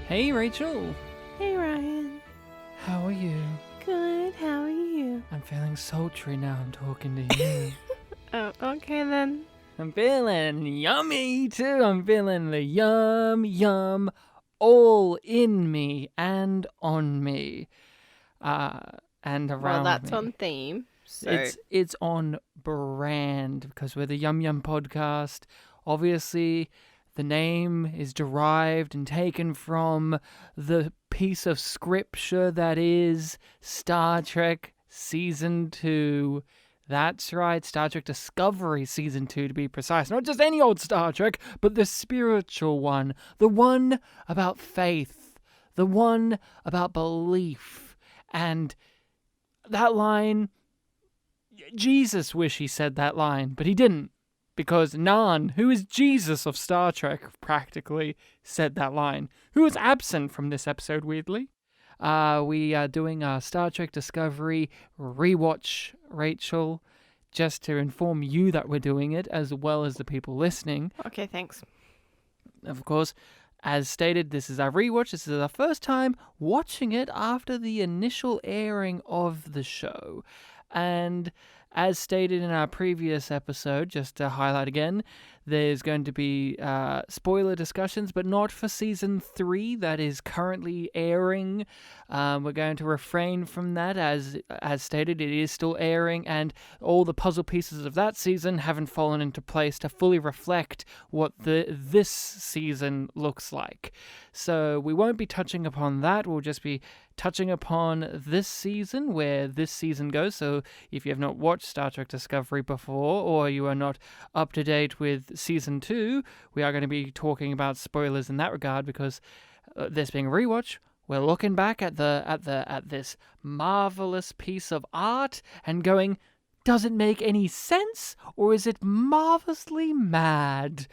Hey, Rachel. Hey, Ryan. How are you? Good, how are you? I'm feeling sultry now I'm talking to you. Oh, okay then. I'm feeling yummy, too. I'm feeling the yum, yum all in me and on me. And around Well, that's me. on theme, so... It's on brand because we're the YumYumPodcast. Obviously, the name is derived and taken from the piece of scripture that is Star Trek Season 2. That's right, Star Trek Discovery Season 2 to be precise. Not just any old Star Trek, but the spiritual one. The one about faith. The one about belief. And that line... Jesus wish he said that line, but he didn't. Because Nan, who is Jesus of Star Trek, practically said that line. Who is absent from this episode, weirdly. We are doing our Star Trek Discovery rewatch, Rachel, just to inform you that we're doing it, as well as the people listening. Okay, thanks. Of course, as stated, this is our rewatch. This is our first time watching it after the initial airing of the show. And as stated in our previous episode, just to highlight again, there's going to be spoiler discussions, but not for Season 3 that is currently airing. We're going to refrain from that. As stated, it is still airing, and all the puzzle pieces of that season haven't fallen into place to fully reflect what this season looks like. So we won't be touching upon that. We'll just be touching upon this season, where this season goes. So if you have not watched Star Trek Discovery before, or you are not up to date with Season 2, we are going to be talking about spoilers in that regard, because this being a rewatch, we're looking back at this marvelous piece of art and going, does it make any sense, or is it marvelously mad?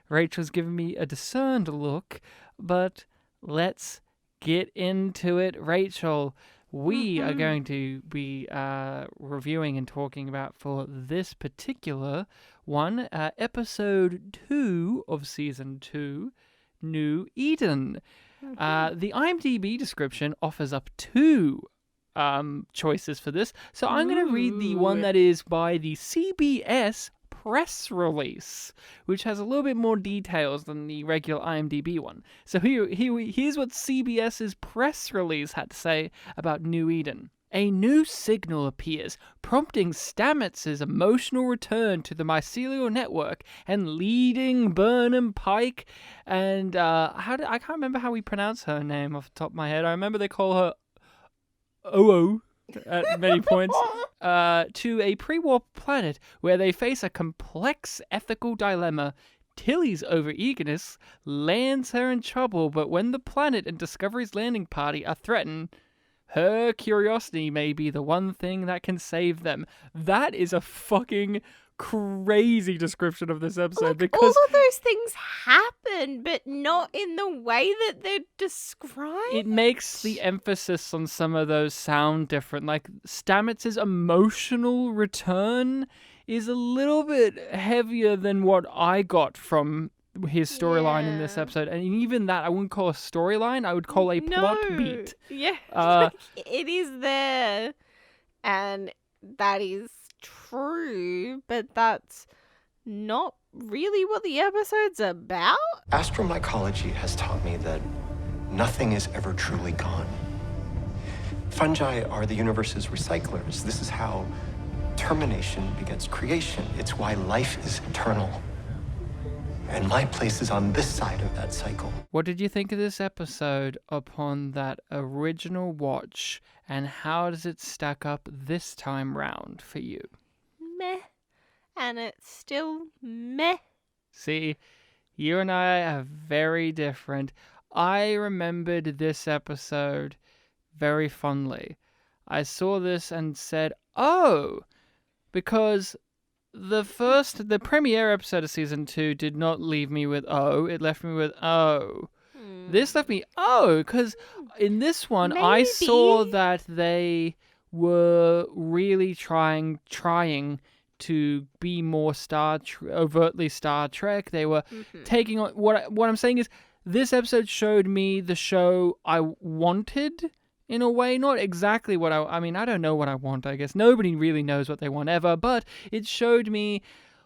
Rachel's giving me a discerned look, but let's get into it. Rachel, we are going to be reviewing and talking about, for this particular one, episode 2 of Season 2, New Eden. The IMDb description offers up 2 choices for this, so I'm going to read the one that is by the CBS press release, which has a little bit more details than the regular IMDb one. So here's what CBS's press release had to say about New Eden. A new signal appears, prompting Stamets' emotional return to the mycelial network and leading Burnham Pike and I can't remember how we pronounce her name off the top of my head. I remember they call her Oo at many points, to a pre-war planet where they face a complex ethical dilemma. Tilly's over-eagerness lands her in trouble, but when the planet and Discovery's landing party are threatened, her curiosity may be the one thing that can save them. That is a fucking crazy description of this episode, because all of those things happen, but not in the way that they're described. It makes the emphasis on some of those sound different. Like, Stamets' emotional return is a little bit heavier than what I got from his storyline in this episode. And even that, I wouldn't call a storyline. I would call a plot beat. Yeah, it is there. And that is true, but that's not really what the episode's about. Astromycology has taught me that nothing is ever truly gone. Fungi are the universe's recyclers. This is how termination begets creation. It's why life is eternal. And my place is on this side of that cycle. What did you think of this episode upon that original watch, and how does it stack up this time round for you? Meh. And it's still meh. See, you and I are very different. I remembered this episode very fondly. I saw this and said, oh, because the premiere episode of Season 2 did not leave me with oh, it left me with oh. This left me because in this one, Maybe. I saw that they were really trying to be more overtly Star Trek. They were taking on what I'm saying is this episode showed me the show I wanted in a way. Not exactly what I mean, I don't know what I want, I guess. Nobody really knows what they want ever, but it showed me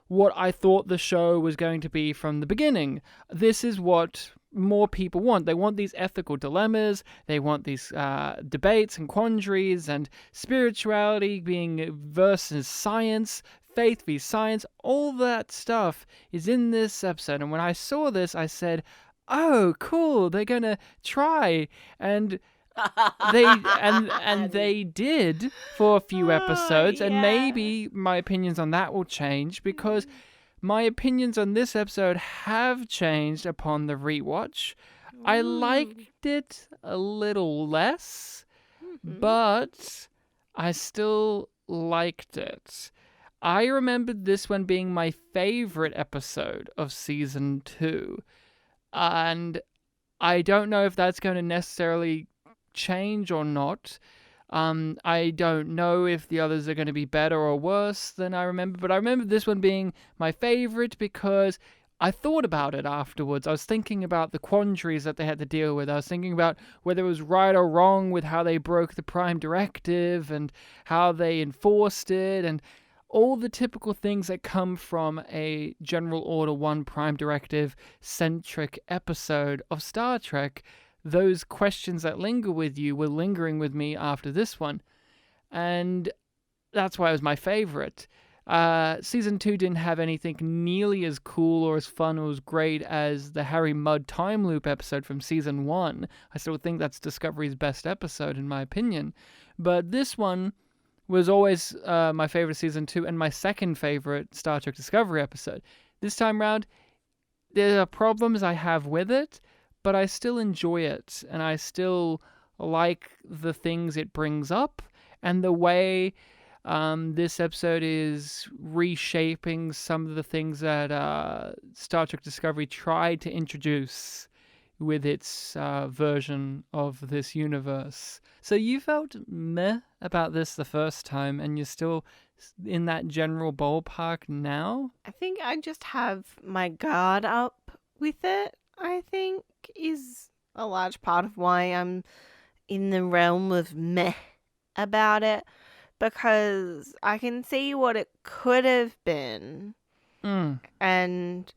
what I thought the show was going to be from the beginning. This is what more people want. They want these ethical dilemmas. They want these debates and quandaries and spirituality being versus science, faith v science. All that stuff is in this episode. And when I saw this, I said, oh, cool, they're going to try. And they did for a few episodes, and maybe my opinions on that will change, because my opinions on this episode have changed upon the rewatch. I liked it a little less, but I still liked it. I remembered this one being my favorite episode of season 2, and I don't know if that's going to necessarily change or not. I don't know if the others are going to be better or worse than I remember, but I remember this one being my favorite because I thought about it afterwards. I was thinking about the quandaries that they had to deal with. I was thinking about whether it was right or wrong with how they broke the Prime Directive and how they enforced it, and all the typical things that come from a General Order 1 Prime Directive-centric episode of Star Trek. Those questions that linger with you were lingering with me after this one. And that's why it was my favorite. Season 2 didn't have anything nearly as cool or as fun or as great as the Harry Mudd time loop episode from season 1. I still think that's Discovery's best episode, in my opinion. But this one was always my favorite season 2 and my second favorite Star Trek Discovery episode. This time round, there are problems I have with it, but I still enjoy it, and I still like the things it brings up, and the way this episode is reshaping some of the things that Star Trek Discovery tried to introduce with its version of this universe. So you felt meh about this the first time, and you're still in that general ballpark now? I think I just have my guard up with it, I think, is a large part of why I'm in the realm of meh about it, because I can see what it could have been, and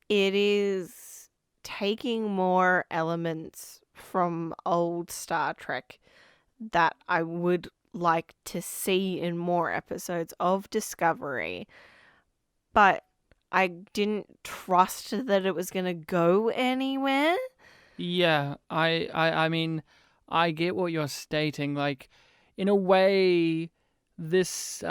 it is taking more elements from old Star Trek that I would like to see in more episodes of Discovery, but I didn't trust that it was going to go anywhere. Yeah, I mean, I get what you're stating. Like, in a way, these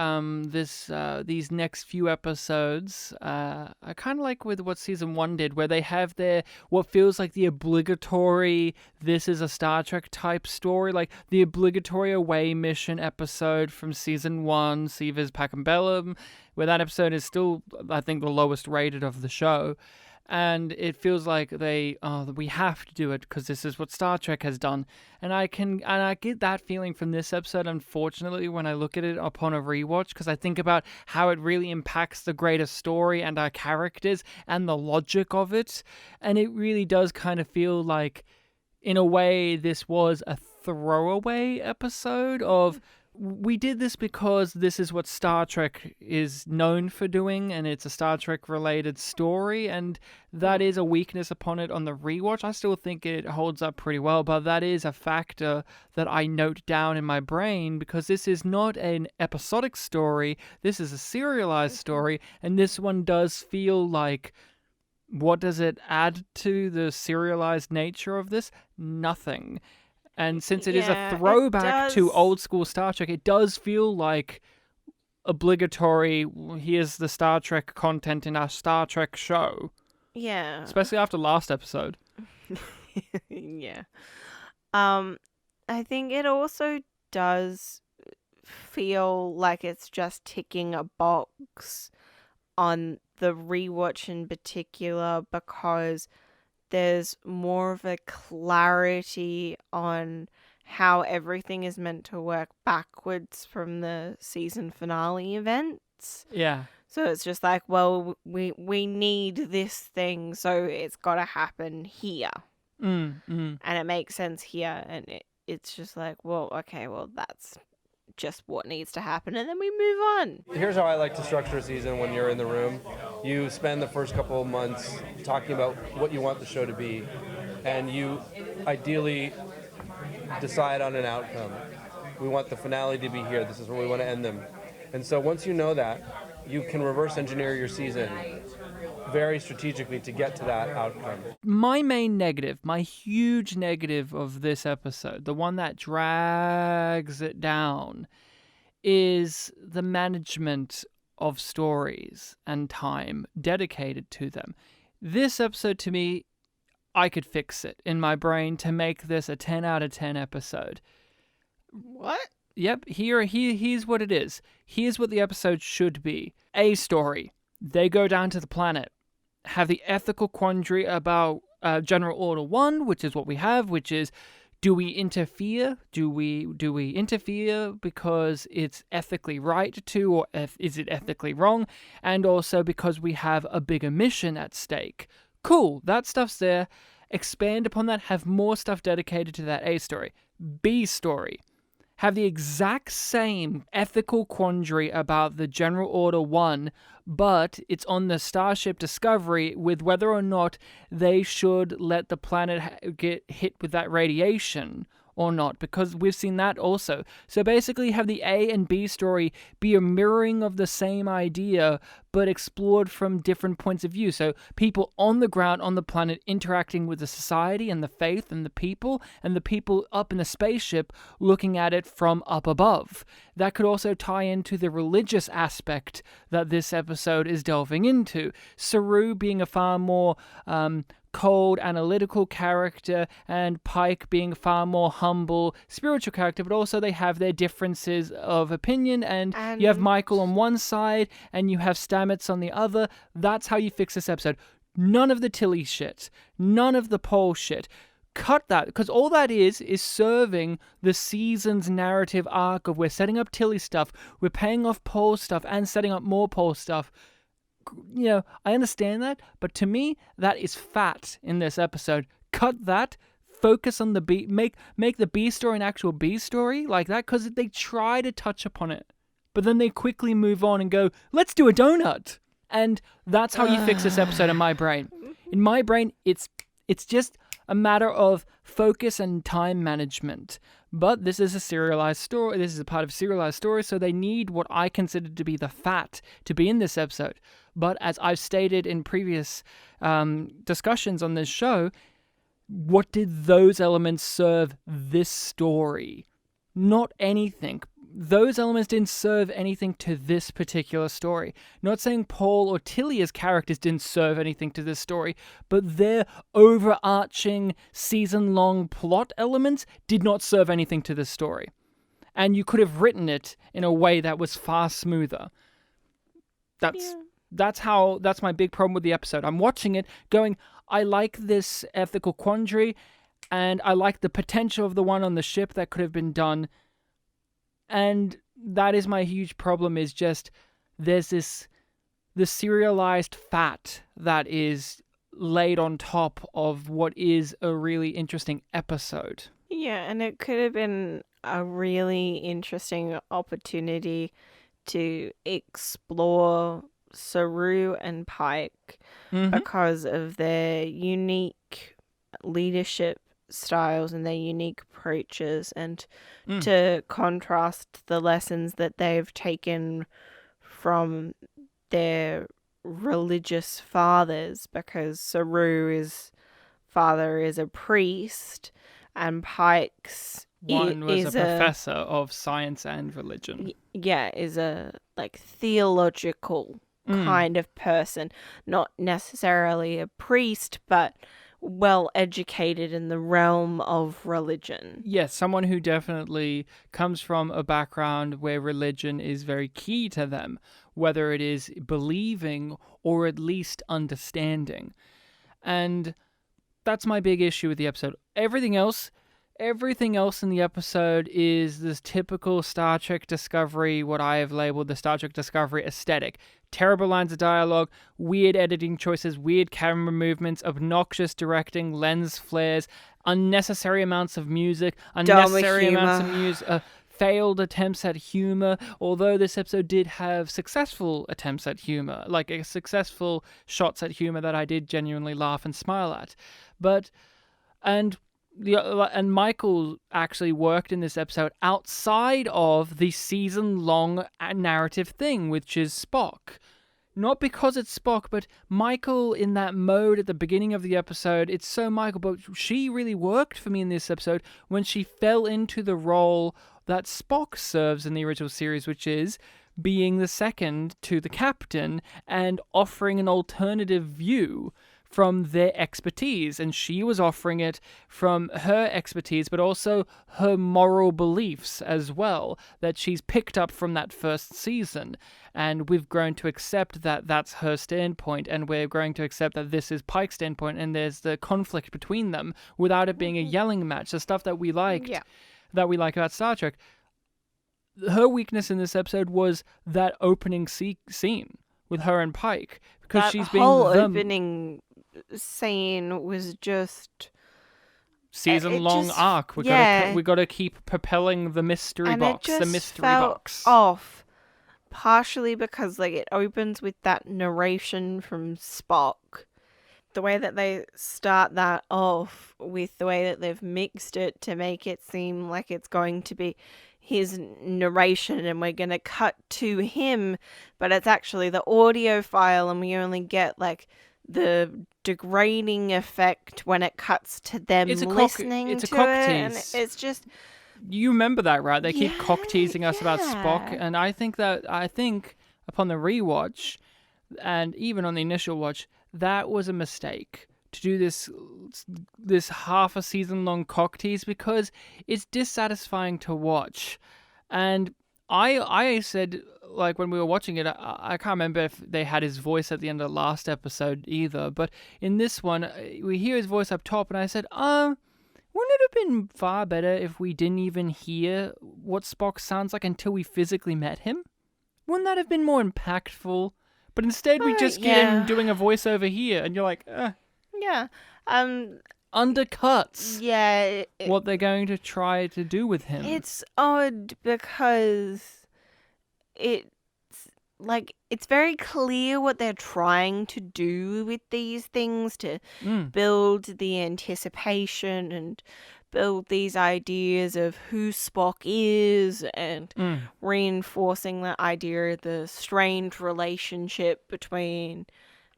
next few episodes are kind of like with what season 1 did, where they have their what feels like the obligatory "this is a Star Trek" type story, like the obligatory away mission episode from season 1, Seaver's Pacem Bellum, where that episode is still, I think, the lowest rated of the show. And it feels like we have to do it because this is what Star Trek has done. And I get that feeling from this episode, unfortunately, when I look at it upon a rewatch, because I think about how it really impacts the greater story and our characters and the logic of it. And it really does kind of feel like, in a way, this was a throwaway episode of, we did this because this is what Star Trek is known for doing, and it's a Star Trek related story, and that is a weakness upon it on the rewatch. I still think it holds up pretty well, but that is a factor that I note down in my brain, because this is not an episodic story, this is a serialized story, and this one does feel like, what does it add to the serialized nature of this? Nothing. And since it is a throwback to old school Star Trek, it does feel like obligatory, here's the Star Trek content in our Star Trek show. Yeah. Especially after last episode. Yeah. I think it also does feel like it's just ticking a box on the rewatch in particular, because there's more of a clarity on how everything is meant to work backwards from the season finale events. Yeah. So it's just like, well, we need this thing, so it's got to happen here. And it makes sense here, and it's just like, well, okay, well, that's just what needs to happen, and then we move on. Here's how I like to structure a season when you're in the room. You spend the first couple of months talking about what you want the show to be, and you ideally decide on an outcome. We want the finale to be here. This is where we want to end them. And so once you know that, you can reverse engineer your season very strategically to get to that outcome. My main negative, my huge negative of this episode, the one that drags it down, is the management of stories and time dedicated to them. This episode, to me, I could fix it in my brain to make this a 10 out of 10 episode. What? Yep, here's what it is. Here's what the episode should be. A story. They go down to the planet, have the ethical quandary about General Order 1, which is what we have, which is, do we interfere? Do we interfere because it's ethically right to, or is it ethically wrong? And also because we have a bigger mission at stake. Cool, that stuff's there. Expand upon that, have more stuff dedicated to that A story. B story. Have the exact same ethical quandary about the General Order 1, but it's on the Starship Discovery with whether or not they should let the planet get hit with that radiation or not, because we've seen that also. So basically have the A and B story be a mirroring of the same idea, but explored from different points of view. So people on the ground, on the planet, interacting with the society and the faith and the people up in the spaceship looking at it from up above. That could also tie into the religious aspect that this episode is delving into. Saru being a far more cold, analytical character, and Pike being far more humble, spiritual character, but also they have their differences of opinion, and you have Michael on one side, and you have Stamets on the other. That's how you fix this episode. None of the Tilly shit. None of the Paul shit. Cut that, because all that is serving the season's narrative arc of we're setting up Tilly stuff, we're paying off Paul stuff, and setting up more Paul stuff. You know, I understand that, but to me, that is fat in this episode. Cut that, focus on the B, make the B story an actual B story like that, because they try to touch upon it, but then they quickly move on and go, let's do a donut. And that's how you fix this episode in my brain. In my brain, it's just a matter of focus and time management. But this is a serialized story. This is a part of a serialized story, so they need what I consider to be the fat to be in this episode. But as I've stated in previous discussions on this show, what did those elements serve this story? Not anything. Those elements didn't serve anything to this particular story. Not saying Paul or Tilly as characters didn't serve anything to this story, but their overarching season-long plot elements did not serve anything to this story. And you could have written it in a way that was far smoother. That's my big problem with the episode. I'm watching it going, I like this ethical quandary, and I like the potential of the one on the ship that could have been done. And that is my huge problem, is just there's the serialized fat that is laid on top of what is a really interesting episode. Yeah, and it could have been a really interesting opportunity to explore Saru and Pike because of their unique leadership styles and their unique approaches, and to contrast the lessons that they've taken from their religious fathers, because Saru's father is a priest and Pike's one was a professor of science and religion. Is a theological kind of person, not necessarily a priest, but well educated in the realm of religion. Yes, someone who definitely comes from a background where religion is very key to them, whether it is believing or at least understanding. And that's my big issue with the episode. Everything else, everything else in the episode is this typical Star Trek Discovery, what I have labeled the Star Trek Discovery aesthetic. Terrible lines of dialogue, weird editing choices, weird camera movements, obnoxious directing, lens flares, unnecessary amounts of music, unnecessary amounts of music, failed attempts at humor, although this episode did have successful attempts at humor, like successful shots at humor that I did genuinely laugh and smile at. And Michael actually worked in this episode outside of the season-long narrative thing, which is Spock. Not because it's Spock, but Michael in that mode at the beginning of the episode, it's so Michael, but she really worked for me in this episode when she fell into the role that Spock serves in the original series, which is being the second to the captain and offering an alternative view from their expertise. And she was offering it from her expertise, but also her moral beliefs as well, that she's picked up from that first season. And we've grown to accept that that's her standpoint, and we're going to accept that this is Pike's standpoint, and there's the conflict between them without it being a yelling match. The stuff that we liked, that we like about Star Trek. Her weakness in this episode was that opening scene with her and Pike, because that she's being whole opening scene was just season-long arc. We gotta keep propelling the mystery box. It just the mystery felt box. off, partially because it opens with that narration from Spock. The way that they start that off with the way that they've mixed it to make it seem like it's going to be his narration and we're going to cut to him, but it's actually the audio file and we only get the degrading effect when it cuts to them listening to it. And it's just... You remember that, right? They keep cock teasing us about Spock, and I think upon the rewatch and even on the initial watch, that was a mistake to do this half a season long cock tease, because it's dissatisfying to watch. And I said, when we were watching it, I can't remember if they had his voice at the end of the last episode either, but in this one we hear his voice up top, and I said, wouldn't it have been far better if we didn't even hear what Spock sounds like until we physically met him? Wouldn't that have been more impactful? But instead we just get him doing a voiceover here, and you're like, Yeah. Undercuts what they're going to try to do with him. It's odd because it's very clear what they're trying to do with these things to build the anticipation and build these ideas of who Spock is and reinforcing the idea of the strained relationship between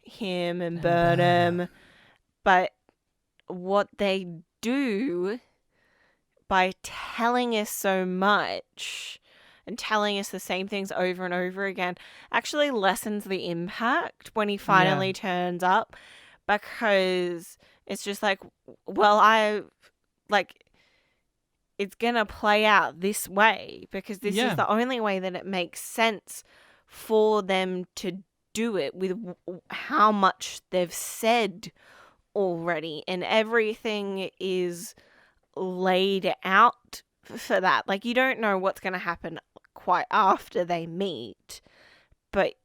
him and Burnham. But what they do by telling us so much and telling us the same things over and over again actually lessens the impact when he finally turns up, because it's just it's gonna play out this way because this is the only way that it makes sense for them to do it, with how much they've said already, and everything is laid out for that. You don't know what's going to happen quite after they meet, but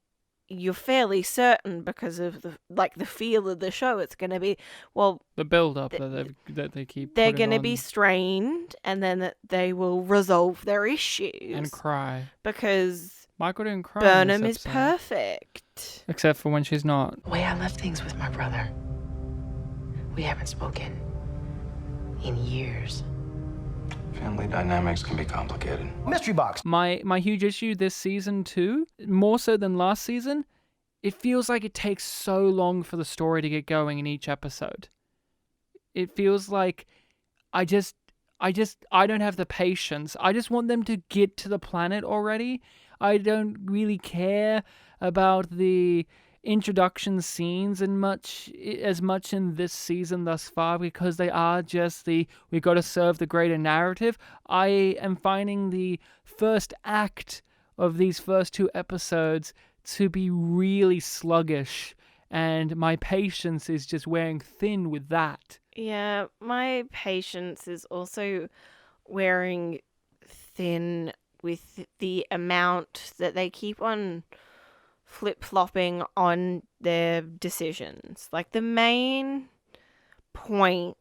you're fairly certain because of the feel of the show. It's going to be the build up that they keep. They're going to be strained, and then that they will resolve their issues and cry because Michael didn't cry. Burnham is perfect, except for when she's not. The way I left things with my brother. We haven't spoken in years. Family dynamics can be complicated. Mystery box. My huge issue this season too, more so than last season, it feels like it takes so long for the story to get going in each episode. It feels like I don't have the patience. I just want them to get to the planet already. I don't really care about the introduction scenes as much in this season thus far, because they are just we've got to serve the greater narrative. I am finding the first act of these first two episodes to be really sluggish and my patience is just wearing thin with that. Yeah, my patience is also wearing thin with the amount that they keep on flip-flopping on their decisions. Like, the main point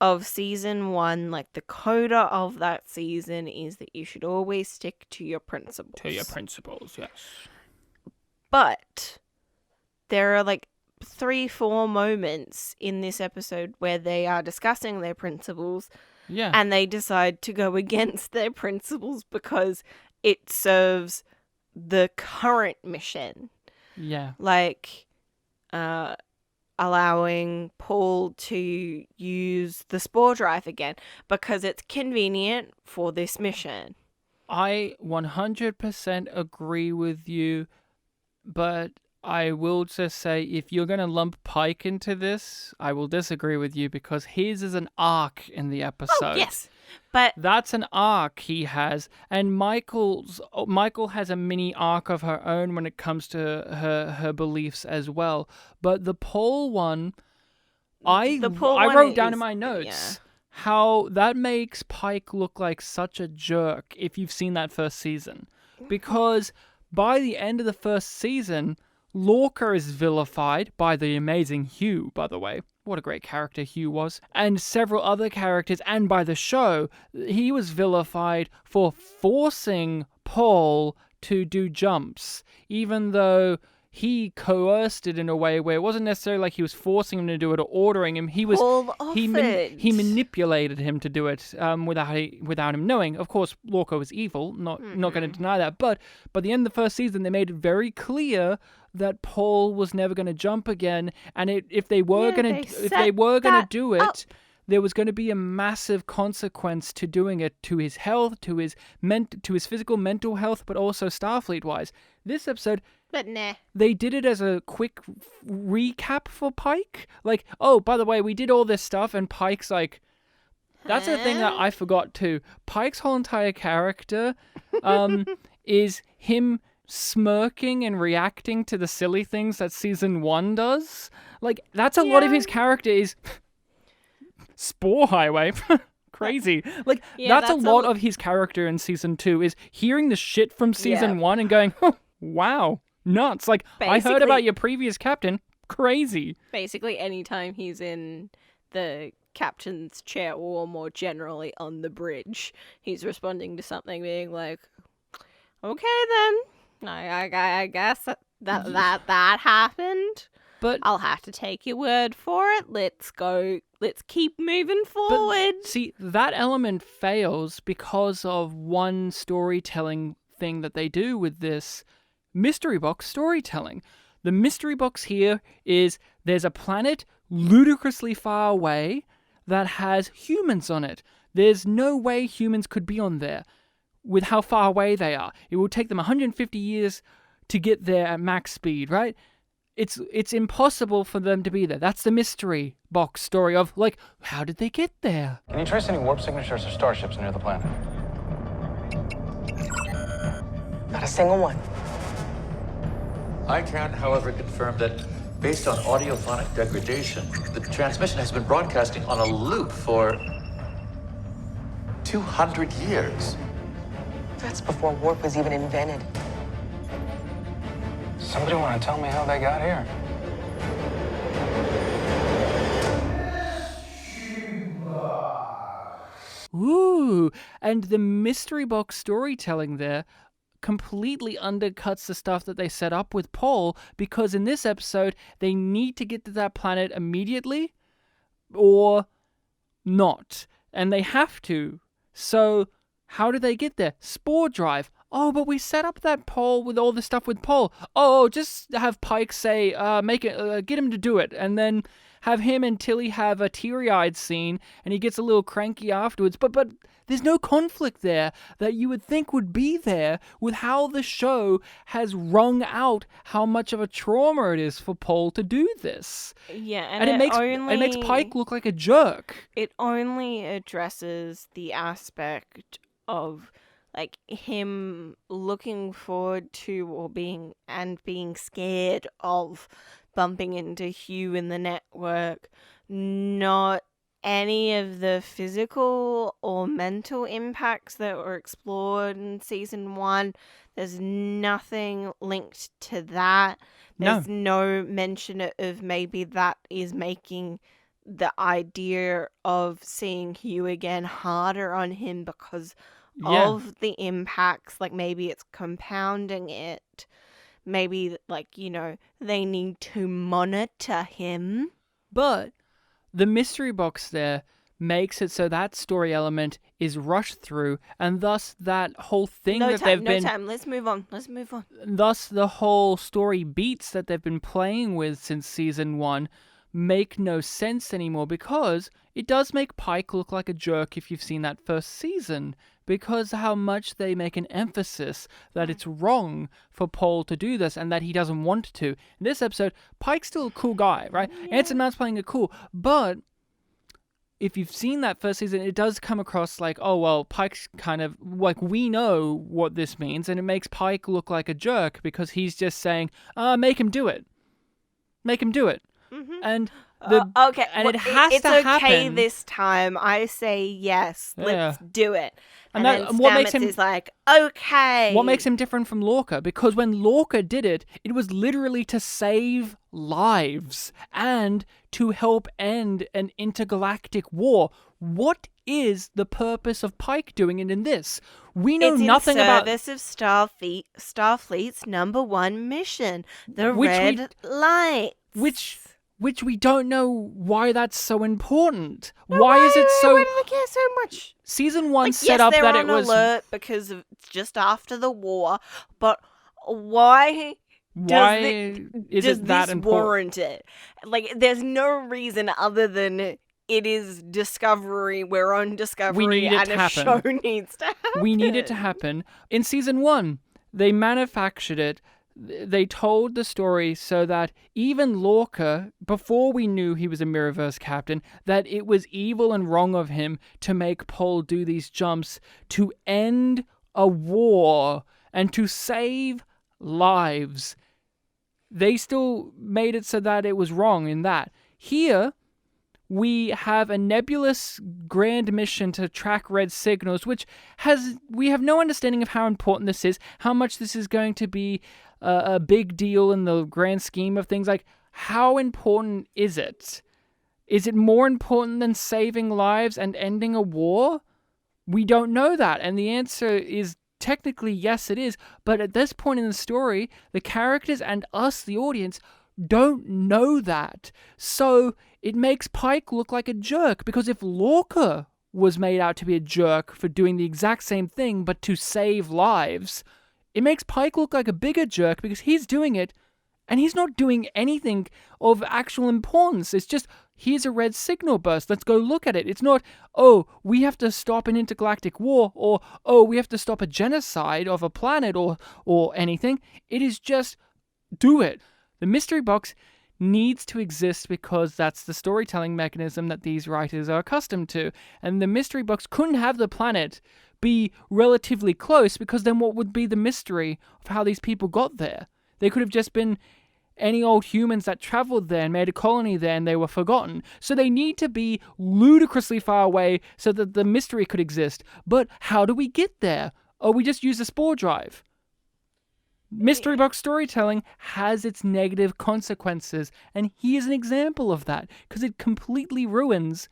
of season 1, like the coda of that season, is that you should always stick to your principles. To your principles, yes. But there are like 3-4 moments in this episode where they are discussing their principles, Yeah. and they decide to go against their principles because it serves the current mission. Yeah. Like allowing Paul to use the spore drive again because it's convenient for this mission. I 100% agree with you, but I will just say, if you're going to lump Pike into this, I will disagree with you, because his is an arc in the episode. Oh, yes. But That's an arc he has, and Michael has a mini arc of her own when it comes to her beliefs as well. But the Paul one, I one wrote down is- in my notes yeah. how that makes Pike look like such a jerk if you've seen that first season, because by the end of the first season, Lorca is vilified by the amazing Hugh, by the way. What a great character Hugh was. And several other characters, and by the show, he was vilified for forcing Paul to do jumps, even though he coerced it in a way where it wasn't necessarily like he was forcing him to do it or ordering him. He was Paul he offered. manipulated him to do it without him knowing. Of course, Lorca was evil. Not going to deny that. But by the end of the first season, they made it very clear that Paul was never going to jump again, and if they were going to do it, up. there was going to be a massive consequence to doing it, to his health, to his physical, mental health, but also Starfleet wise. This episode, But nah. they did it as a quick recap for Pike. Like, oh, by the way, we did all this stuff, and Pike's like, that's the thing that I forgot too. Pike's whole entire character is him smirking and reacting to the silly things that season 1 does. Like, that's a lot of his character is Spore Highway. Crazy. Like, Yeah, that's a lot of his character in season 2 is hearing the shit from season 1 and going, oh, wow, nuts. Like, I heard about your previous captain. Crazy. Basically, anytime he's in the captain's chair or more generally on the bridge, he's responding to something being like, okay then, I guess that happened. But I'll have to take your word for it. Let's keep moving forward. But see, that element fails because of one storytelling thing that they do with this mystery box storytelling. The mystery box here is there's a planet ludicrously far away that has humans on it. There's no way humans could be on there with how far away they are. It will take them 150 years to get there at max speed, right? It's impossible for them to be there. That's the mystery box story of, like, how did they get there? Can you trace any warp signatures or starships near the planet? Not a single one. I can, however, confirm that based on audiophonic degradation, the transmission has been broadcasting on a loop for 200 years. That's before warp was even invented. Somebody want to tell me how they got here? Ooh, and the mystery box storytelling there completely undercuts the stuff that they set up with Paul, because in this episode, they need to get to that planet immediately or not. And they have to. So how do they get there? Spore drive. Oh, but we set up that Paul with all the stuff with Paul. Oh, just have Pike say, get him to do it. And then have him and Tilly have a teary-eyed scene, and he gets a little cranky afterwards. But there's no conflict there that you would think would be there with how the show has wrung out how much of a trauma it is for Paul to do this. Yeah, And it makes Pike look like a jerk. It only addresses the aspect of like him looking forward to or being scared of bumping into Hugh in the network, not any of the physical or mental impacts that were explored in season 1. There's nothing linked to that. There's no mention of maybe that is making the idea of seeing Hugh again harder on him because of the impacts. Like maybe it's compounding it. Maybe, like, you know, they need to monitor him. But the mystery box there makes it so that story element is rushed through, and thus that whole thing No time. Let's move on. Thus the whole story beats that they've been playing with since season 1 make no sense anymore, because it does make Pike look like a jerk if you've seen that first season, because how much they make an emphasis that it's wrong for Paul to do this and that he doesn't want to. In this episode, Pike's still a cool guy, right? Yeah. Anson Mount's playing it cool, but if you've seen that first season, it does come across like, oh, well, Pike's kind of, like, we know what this means, and it makes Pike look like a jerk because he's just saying, make him do it. Make him do it. Mm-hmm. And okay, and it has to happen. It's okay this time. I say yes. Let's do it. And then what makes him is like, okay. What makes him different from Lorca? Because when Lorca did it, it was literally to save lives and to help end an intergalactic war. What is the purpose of Pike doing it in this? We know nothing about service of Starfleet's #1 mission, the Red Light. Which we don't know why that's so important. Why is it so... Why do they care so much? Season 1 set up that it was... Yes, they're on alert because it's just after the war, but why is it that this important? Warrant it? Like, there's no reason other than it is Discovery, we're on Discovery, and a show needs to happen. We need it to happen. In season 1, they manufactured it. They told the story so that even Lorca, before we knew he was a Mirrorverse captain, that it was evil and wrong of him to make Paul do these jumps to end a war and to save lives. They still made it so that it was wrong in that. Here, we have a nebulous grand mission to track red signals, which we have no understanding of how important this is, how much this is going to be a big deal in the grand scheme of things. Like, how important is it? Is it more important than saving lives and ending a war? We don't know that, and the answer is technically yes, it is. But at this point in the story, the characters and us, the audience, don't know that. So it makes Pike look like a jerk, because if Lorca was made out to be a jerk for doing the exact same thing but to save lives, it makes Pike look like a bigger jerk because he's doing it and he's not doing anything of actual importance. It's just, here's a red signal burst, let's go look at it. It's not, oh, we have to stop an intergalactic war, or, oh, we have to stop a genocide of a planet or anything. It is just, do it. The mystery box needs to exist because that's the storytelling mechanism that these writers are accustomed to. And the mystery box couldn't have the planet be relatively close, because then what would be the mystery of how these people got there? They could have just been any old humans that traveled there and made a colony there and they were forgotten. So they need to be ludicrously far away so that the mystery could exist. But how do we get there? Oh, we just use a spore drive. Mystery box storytelling has its negative consequences, and here's an example of that, because it completely ruins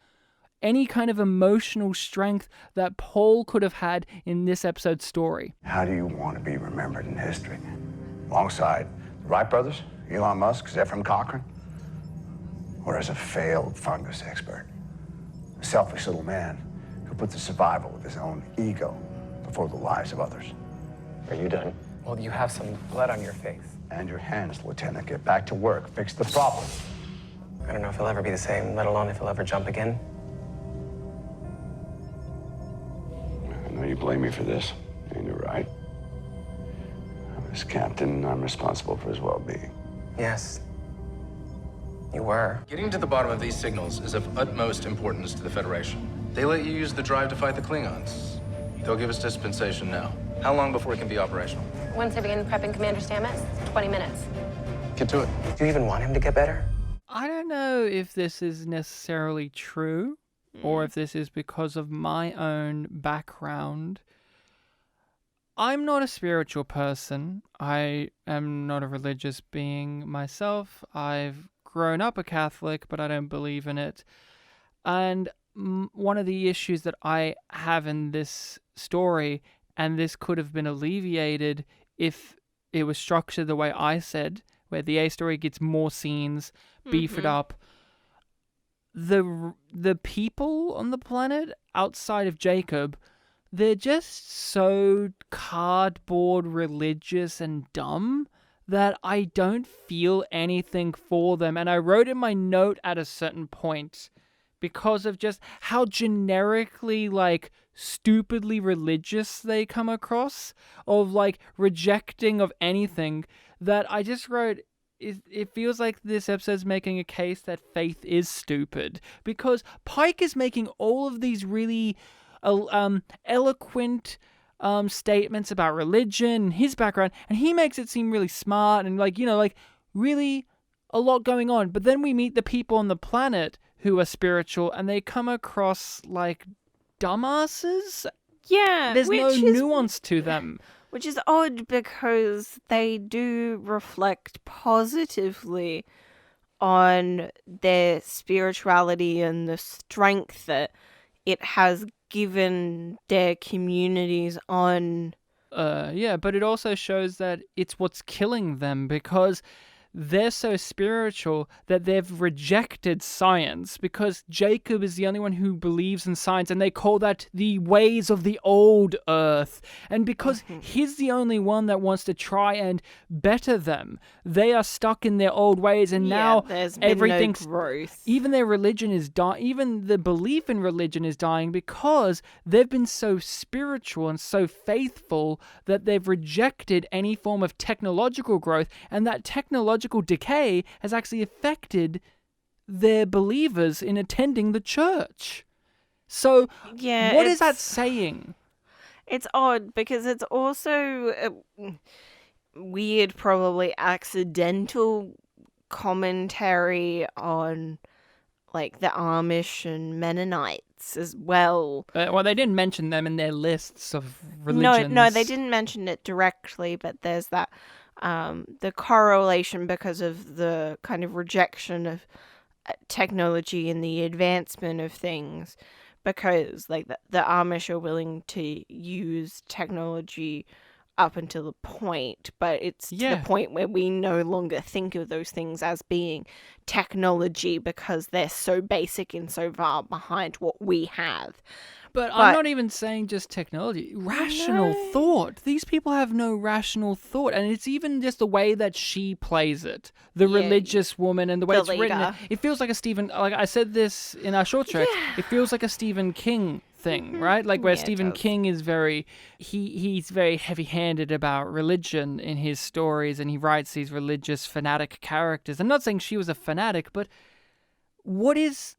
any kind of emotional strength that Paul could have had in this episode's story. How do you want to be remembered in history? Alongside the Wright brothers, Elon Musk, Zefram Cochrane? Or as a failed fungus expert? A selfish little man who puts the survival of his own ego before the lives of others. Are you done? Well, you have some blood on your face. And your hands, Lieutenant. Get back to work. Fix the problem. I don't know if he'll ever be the same, let alone if he'll ever jump again. I know you blame me for this, and you're right. As captain, I'm responsible for his well-being. Yes. You were. Getting to the bottom of these signals is of utmost importance to the Federation. They let you use the drive to fight the Klingons. They'll give us dispensation now. How long before it can be operational? Once I begin prepping Commander Stamets, 20 minutes. Get to it. Do you even want him to get better? I don't know if this is necessarily true or if this is because of my own background. I'm not a spiritual person. I am not a religious being myself. I've grown up a Catholic, but I don't believe in it. And one of the issues that I have in this story, and this could have been alleviated if it was structured the way I said, where the A story gets more scenes, beef it up. The people on the planet outside of Jacob, they're just so cardboard religious and dumb that I don't feel anything for them. And I wrote in my note at a certain point, because of just how generically, like, stupidly religious they come across, of, like, rejecting of anything, that I just wrote, it feels like this episode's making a case that faith is stupid. Because Pike is making all of these really eloquent statements about religion and his background, and he makes it seem really smart and, like, you know, like, really a lot going on. But then we meet the people on the planet who are spiritual, and they come across like dumbasses. Yeah, There's no nuance to them. Which is odd because they do reflect positively on their spirituality and the strength that it has given their communities on. Yeah, but it also shows that it's what's killing them, because they're so spiritual that they've rejected science, because Jacob is the only one who believes in science, and they call that the ways of the old earth. And because he's the only one that wants to try and better them, they are stuck in their old ways, and now everything's no growth. Even their religion is dying. Even the belief in religion is dying, because they've been so spiritual and so faithful that they've rejected any form of technological growth, and that technological decay has actually affected their believers in attending the church. So, yeah, what is that saying? It's odd because it's also a weird, probably accidental commentary on, like, the Amish and Mennonites as well. Well, they didn't mention them in their lists of religions. No, they didn't mention it directly, but there's that the correlation because of the kind of rejection of technology and the advancement of things, because, like, the Amish are willing to use technology up until the point, but it's to the point where we no longer think of those things as being technology because they're so basic and so far behind what we have. But I'm not even saying just technology. Rational thought. These people have no rational thought. And it's even just the way that she plays it. The religious woman and the way it's written. It feels like a Stephen... Like I said this in our short tracks. It feels like a Stephen King thing, right? Like where Stephen King is very... He's very heavy-handed about religion in his stories. And he writes these religious fanatic characters. I'm not saying she was a fanatic, but... What is,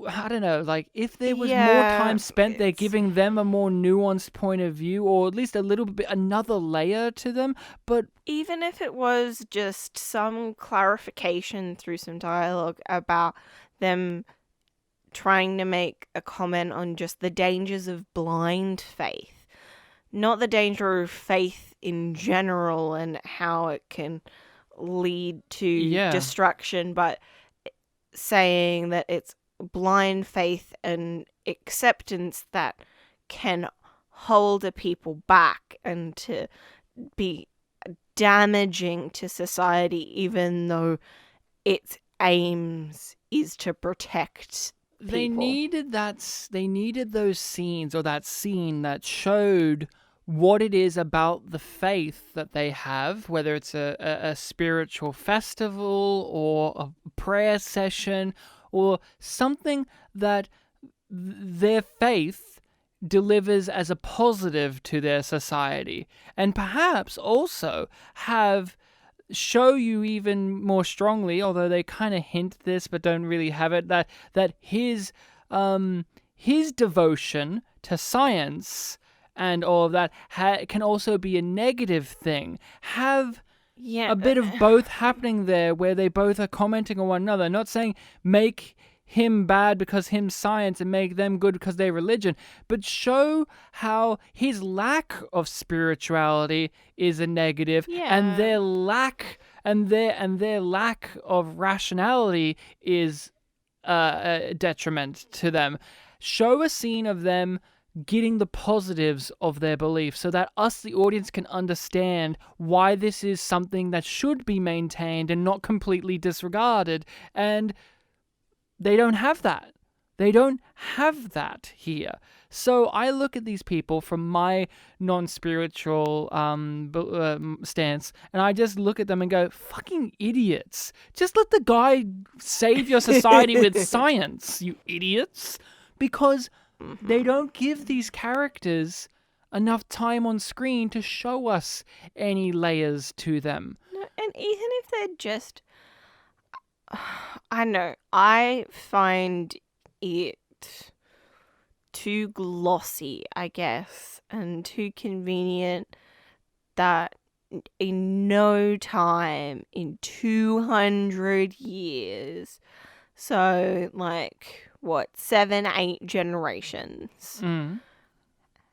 I don't know, like, if there was more time spent there giving them a more nuanced point of view, or at least a little bit, another layer to them, but... Even if it was just some clarification through some dialogue about them trying to make a comment on just the dangers of blind faith, not the danger of faith in general and how it can lead to destruction, but... saying that it's blind faith and acceptance that can hold a people back and to be damaging to society, even though its aims is to protect people. They needed those scenes, or that scene that showed what it is about the faith that they have, whether it's a spiritual festival or a prayer session or something that their faith delivers as a positive to their society. And perhaps also show you even more strongly, although they kind of hint this but don't really have it, that his devotion to science and all of that can also be a negative thing. Have Yeah, a bit of both happening there, where they both are commenting on one another. Not saying make him bad because him's science and make them good because they're religion, but show how his lack of spirituality is a negative, and their lack of rationality is a detriment to them. Show a scene of them getting the positives of their belief so that us, the audience, can understand why this is something that should be maintained and not completely disregarded. And they don't have that. They don't have that here. So I look at these people from my non-spiritual stance, and I just look at them and go, fucking idiots. Just let the guy save your society with science, you idiots. Because they don't give these characters enough time on screen to show us any layers to them. No, and even if they're just... I know, I find it too glossy, I guess, and too convenient that in no time, in 200 years, so like, 7, 8 generations,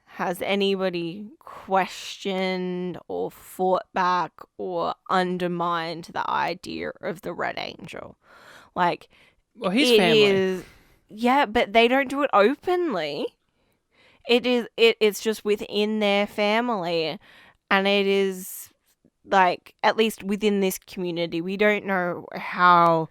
has anybody questioned or fought back or undermined the idea of the Red Angel? Like, well, his family. Yeah, but they don't do it openly. It's just within their family, and it is, like, at least within this community. We don't know how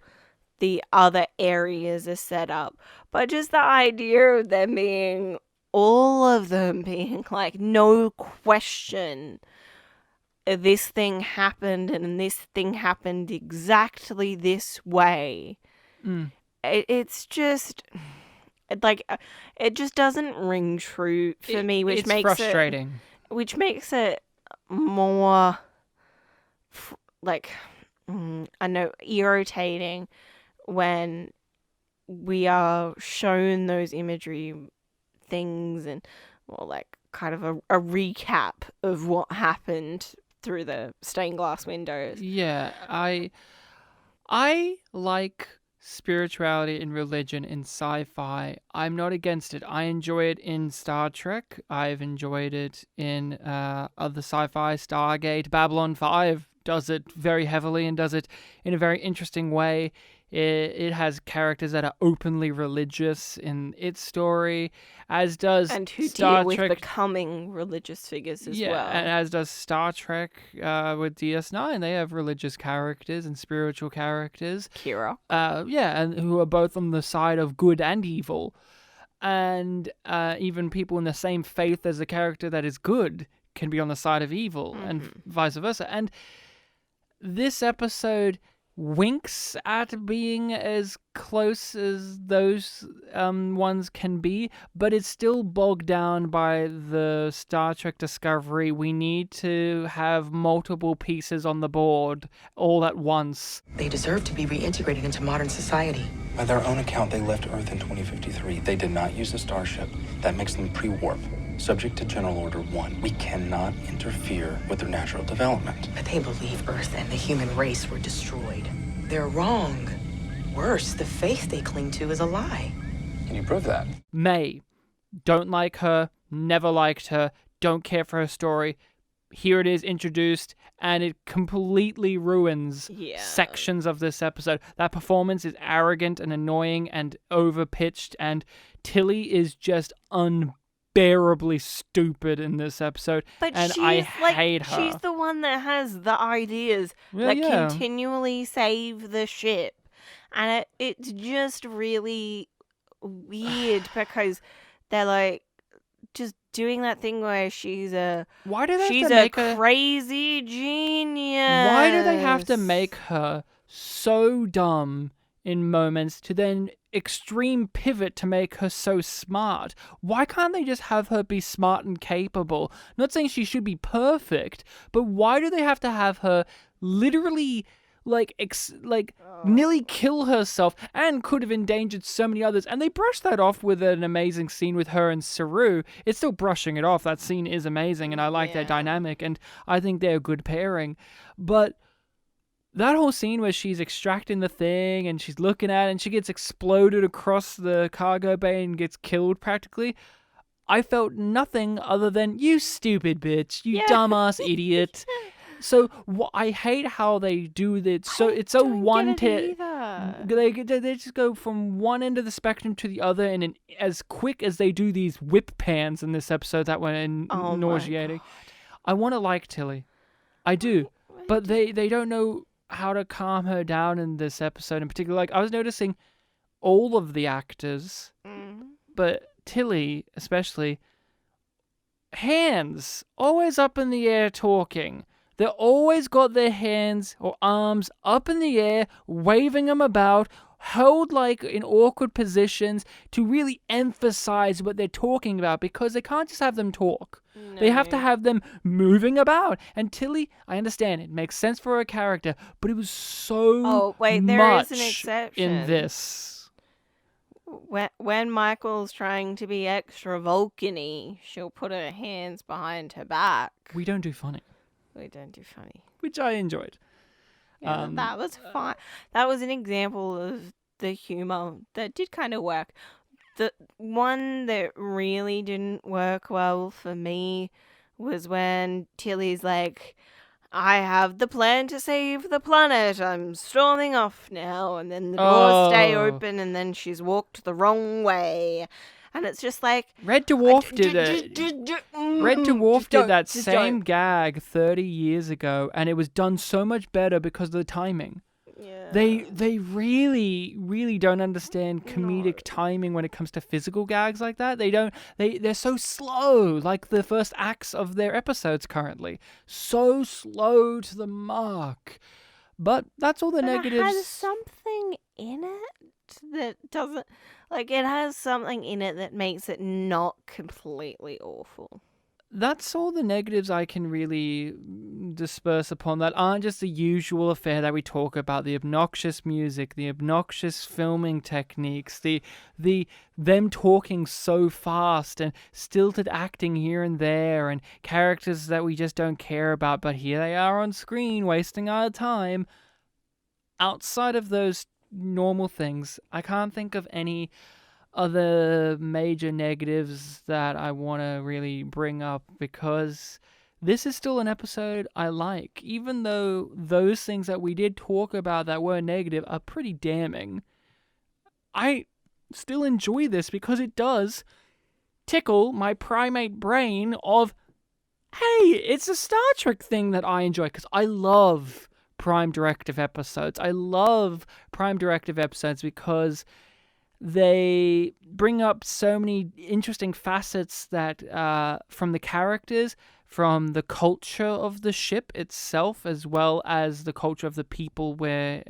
the other areas are set up, but just the idea of them being... all of them being like, no question, this thing happened and this thing happened exactly this way. It's just, like, it just doesn't ring true for me, which it's makes frustrating. Which makes it more, like, I know, irritating when we are shown those imagery things and, well, like, kind of a recap of what happened through the stained glass windows. Yeah, I like spirituality and religion in sci-fi. I'm not against it. I enjoy it in Star Trek. I've enjoyed it in other sci-fi. Stargate, Babylon 5 does it very heavily and does it in a very interesting way. It has characters that are openly religious in its story, as does and who Star deal Trek. with becoming religious figures as well. And as does Star Trek with DS9. They have religious characters and spiritual characters. Kira. And who are both on the side of good and evil. And even people in the same faith as a character that is good can be on the side of evil, and vice versa. And this episode winks at being as close as those ones can be, but it's still bogged down by the Star Trek Discovery. We need to have multiple pieces on the board all at once. They deserve to be reintegrated into modern society. By their own account, they left Earth in 2053. They did not use a starship. That makes them pre-warp, subject to General Order 1. We cannot interfere with their natural development. But they believe Earth and the human race were destroyed. They're wrong. Worse, the faith they cling to is a lie. Can you prove that? May. Don't like her, never liked her, don't care for her story. Here it is introduced, and it completely ruins sections of this episode. That performance is arrogant and annoying and overpitched, and Tilly is just unbearably stupid in this episode, and I hate her. She's the one that has the ideas that continually save the ship, and it's just really weird because they're like just doing that thing where she's a crazy genius. Why do they have to make her so dumb in moments to then extreme pivot to make her so smart? Why can't they just have her be smart and capable? Not saying she should be perfect, but why do they have to have her literally nearly kill herself and could have endangered so many others. And they brushed that off with an amazing scene with her and Saru. It's still brushing it off. That scene is amazing, and I like their dynamic, and I think they're a good pairing. But that whole scene where she's extracting the thing and she's looking at it and she gets exploded across the cargo bay and gets killed practically, I felt nothing other than, you stupid bitch, you dumbass idiot. So I hate how they do that. So it's so one They just go from one end of the spectrum to the other, and as quick as they do these whip pans in this episode that were nauseating. I want to like Tilly, I do, but they don't know how to calm her down in this episode in particular. Like, I was noticing all of the actors, but Tilly especially, hands always up in the air talking. They always got their hands or arms up in the air, waving them about, held like in awkward positions to really emphasize what they're talking about, because they can't just have them talk. No. They have to have them moving about. And Tilly, I understand, it makes sense for her character, but it was so there is an much exception in this. When Michael's trying to be extra Vulcan-y, she'll put her hands behind her back. We don't do funny. We don't do funny. Which I enjoyed. Yeah, that was fine. That was an example of the humor that did kind of work. The one that really didn't work well for me was when Tilly's like, I have the plan to save the planet. I'm storming off now. And then the doors stay open, and then she's walked the wrong way. And it's just like... Red Dwarf did it. Red Dwarf did that same gag 30 years ago, and it was done so much better because of the timing. Yeah. They really, really don't understand comedic timing when it comes to physical gags like that. They're so slow, like the first acts of their episodes currently. So slow to the mark. But that's all the negatives. It has something in it that doesn't... Like, it has something in it that makes it not completely awful. That's all the negatives I can really disperse upon that aren't just the usual affair that we talk about, the obnoxious music, the obnoxious filming techniques, them talking so fast and stilted acting here and there, and characters that we just don't care about, but here they are on screen wasting our time. Outside of those normal things, I can't think of any other major negatives that I want to really bring up, because this is still an episode I like, even though those things that we did talk about that were negative are pretty damning. I still enjoy this because it does tickle my primate brain of, hey, it's a Star Trek thing that I enjoy, because I love Prime Directive episodes. I love Prime Directive episodes because they bring up so many interesting facets that from the characters, from the culture of the ship itself, as well as the culture of the people we're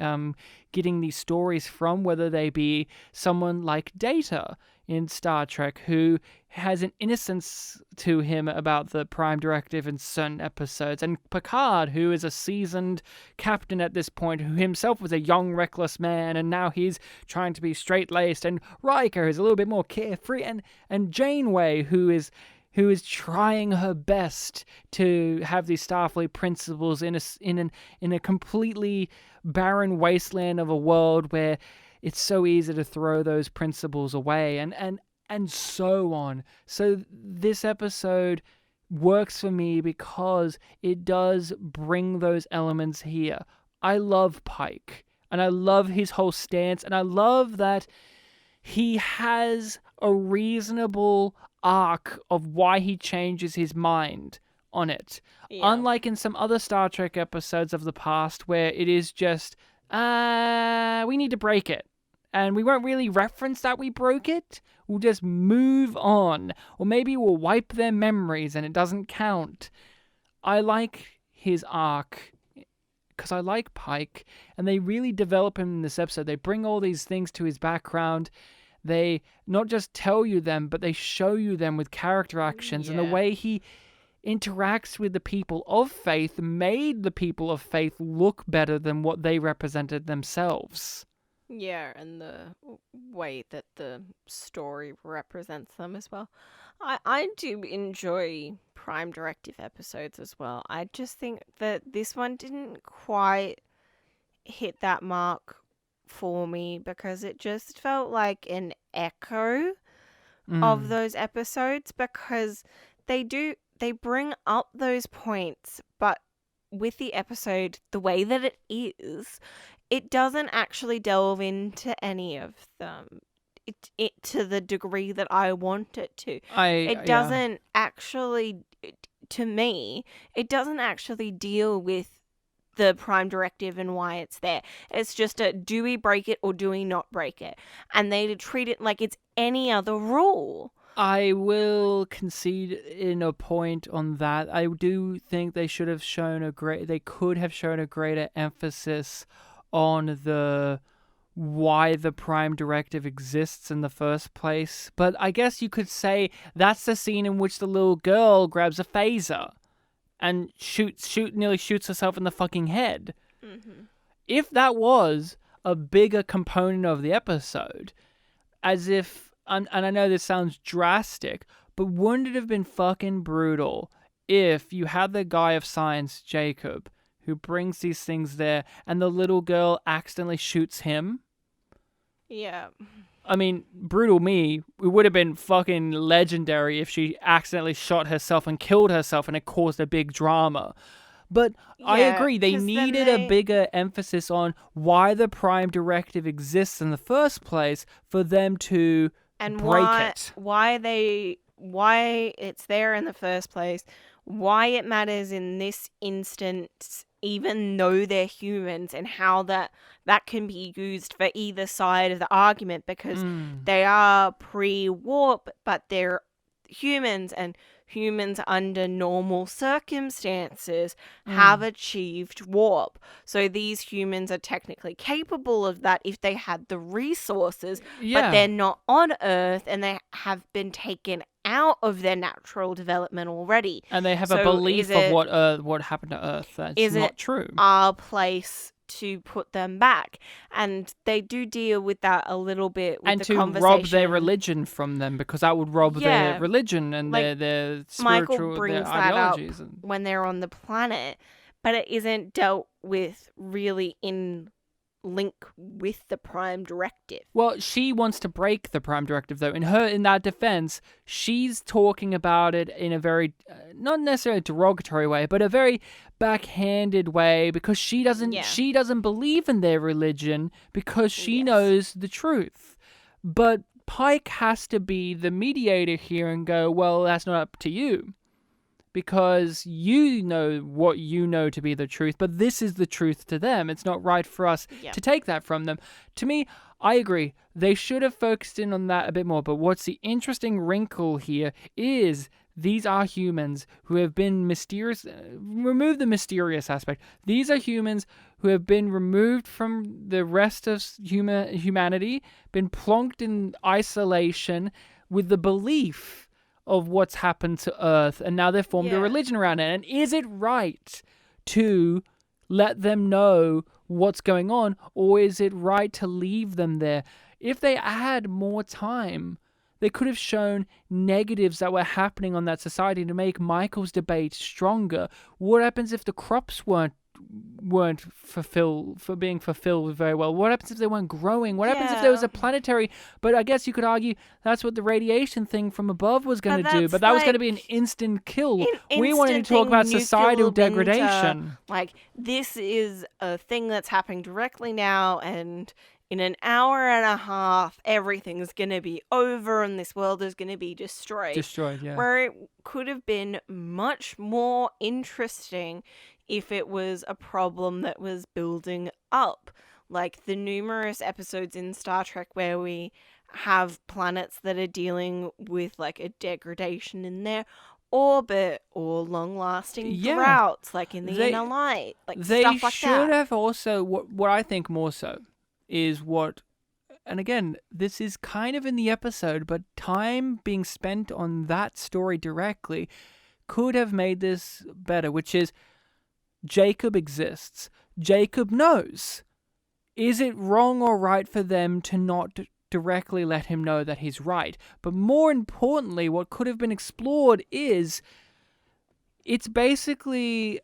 getting these stories from, whether they be someone like Data in Star Trek, who has an innocence to him about the Prime Directive in certain episodes, and Picard, who is a seasoned captain at this point, who himself was a young, reckless man, and now he's trying to be straight-laced, and Riker is a little bit more carefree, and Janeway, who is trying her best to have these Starfleet principles in a completely barren wasteland of a world where it's so easy to throw those principles away, and so on. So this episode works for me because it does bring those elements here. I love Pike, and I love his whole stance, and I love that he has a reasonable arc of why he changes his mind on it. Yeah. Unlike in some other Star Trek episodes of the past where it is just, we need to break it. And we won't really reference that we broke it. We'll just move on. Or maybe we'll wipe their memories and it doesn't count. I like his arc because I like Pike. And they really develop him in this episode. They bring all these things to his background. They not just tell you them, but they show you them with character actions. Yeah. And the way he interacts with the people of faith made the people of faith look better than what they represented themselves. Yeah, and the way that the story represents them as well. I do enjoy Prime Directive episodes as well. I just think that this one didn't quite hit that mark for me because it just felt like an echo of those episodes, because they bring up those points, but with the episode the way that it is, it doesn't actually delve into any of them it to the degree that I want it to. It doesn't actually, to me, it doesn't actually deal with the Prime Directive and why it's there. It's just a, do we break it or do we not break it? And they treat it like it's any other rule. I will concede in a point on that. I do think they should have shown they could have shown a greater emphasis on the why the Prime Directive exists in the first place. But I guess you could say that's the scene in which the little girl grabs a phaser and nearly shoots herself in the fucking head. Mm-hmm. If that was a bigger component of the episode, as if, and I know this sounds drastic, but wouldn't it have been fucking brutal if you had the guy of science, Jacob, who brings these things there, and the little girl accidentally shoots him? Yeah. I mean, brutal me, it would have been fucking legendary if she accidentally shot herself and killed herself and it caused a big drama. But I agree, they needed a bigger emphasis on why the Prime Directive exists in the first place for them to break it. Why it's there in the first place, why it matters in this instance, even though they're humans, and how that can be used for either side of the argument, because they are pre-warp, but they're humans, and humans under normal circumstances have achieved warp. So these humans are technically capable of that if they had the resources, but they're not on Earth, and they have been taken out of their natural development already. And they have a belief of what happened to Earth. That's not true. Our place to put them back, and they do deal with that a little bit with and the to conversation. rob their religion from them, because that would rob their religion and like, their Michael spiritual brings their that up ideologies. when they're on the planet, but it isn't dealt with really in link with the Prime Directive. Well, she wants to break the Prime Directive, though. In that defense, she's talking about it in a very, not necessarily derogatory way, but a very backhanded way, because she doesn't believe in their religion because she knows the truth. But Pike has to be the mediator here and go, well, that's not up to you, because you know what you know to be the truth, but this is the truth to them. It's not right for us to take that from them. To me, I agree. They should have focused in on that a bit more, but what's the interesting wrinkle here is these are humans who have been mysterious. Remove the mysterious aspect. These are humans who have been removed from the rest of humanity, been plonked in isolation with the belief of what's happened to Earth, and now they've formed a religion around it. And is it right to let them know what's going on, or is it right to leave them there? If they had more time, they could have shown negatives that were happening on that society to make Michael's debate stronger. What happens if the crops weren't being fulfilled very well? What happens if they weren't growing? What happens if there was a planetary? But I guess you could argue that's what the radiation thing from above was going to do. But that was going to be an instant kill. We wanted to talk about societal degradation. Like, this is a thing that's happening directly now, and in an hour and a half, everything's going to be over and this world is going to be destroyed. Where it could have been much more interesting if it was a problem that was building up. Like the numerous episodes in Star Trek where we have planets that are dealing with like a degradation in their orbit or long-lasting droughts, like in the Inner Light, like stuff like that. They should have also, what I think more so is what, and again, this is kind of in the episode, but time being spent on that story directly could have made this better, which is Jacob exists. Jacob knows. Is it wrong or right for them to not directly let him know that he's right? But more importantly, what could have been explored is it's basically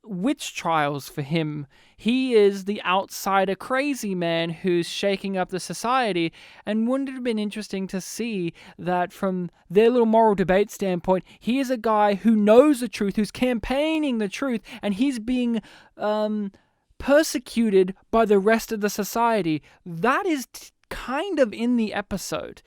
witch trials for him. He is the outsider crazy man who's shaking up the society, and wouldn't it have been interesting to see that from their little moral debate standpoint, he is a guy who knows the truth, who's campaigning the truth, and he's being persecuted by the rest of the society. That is kind of in the episode.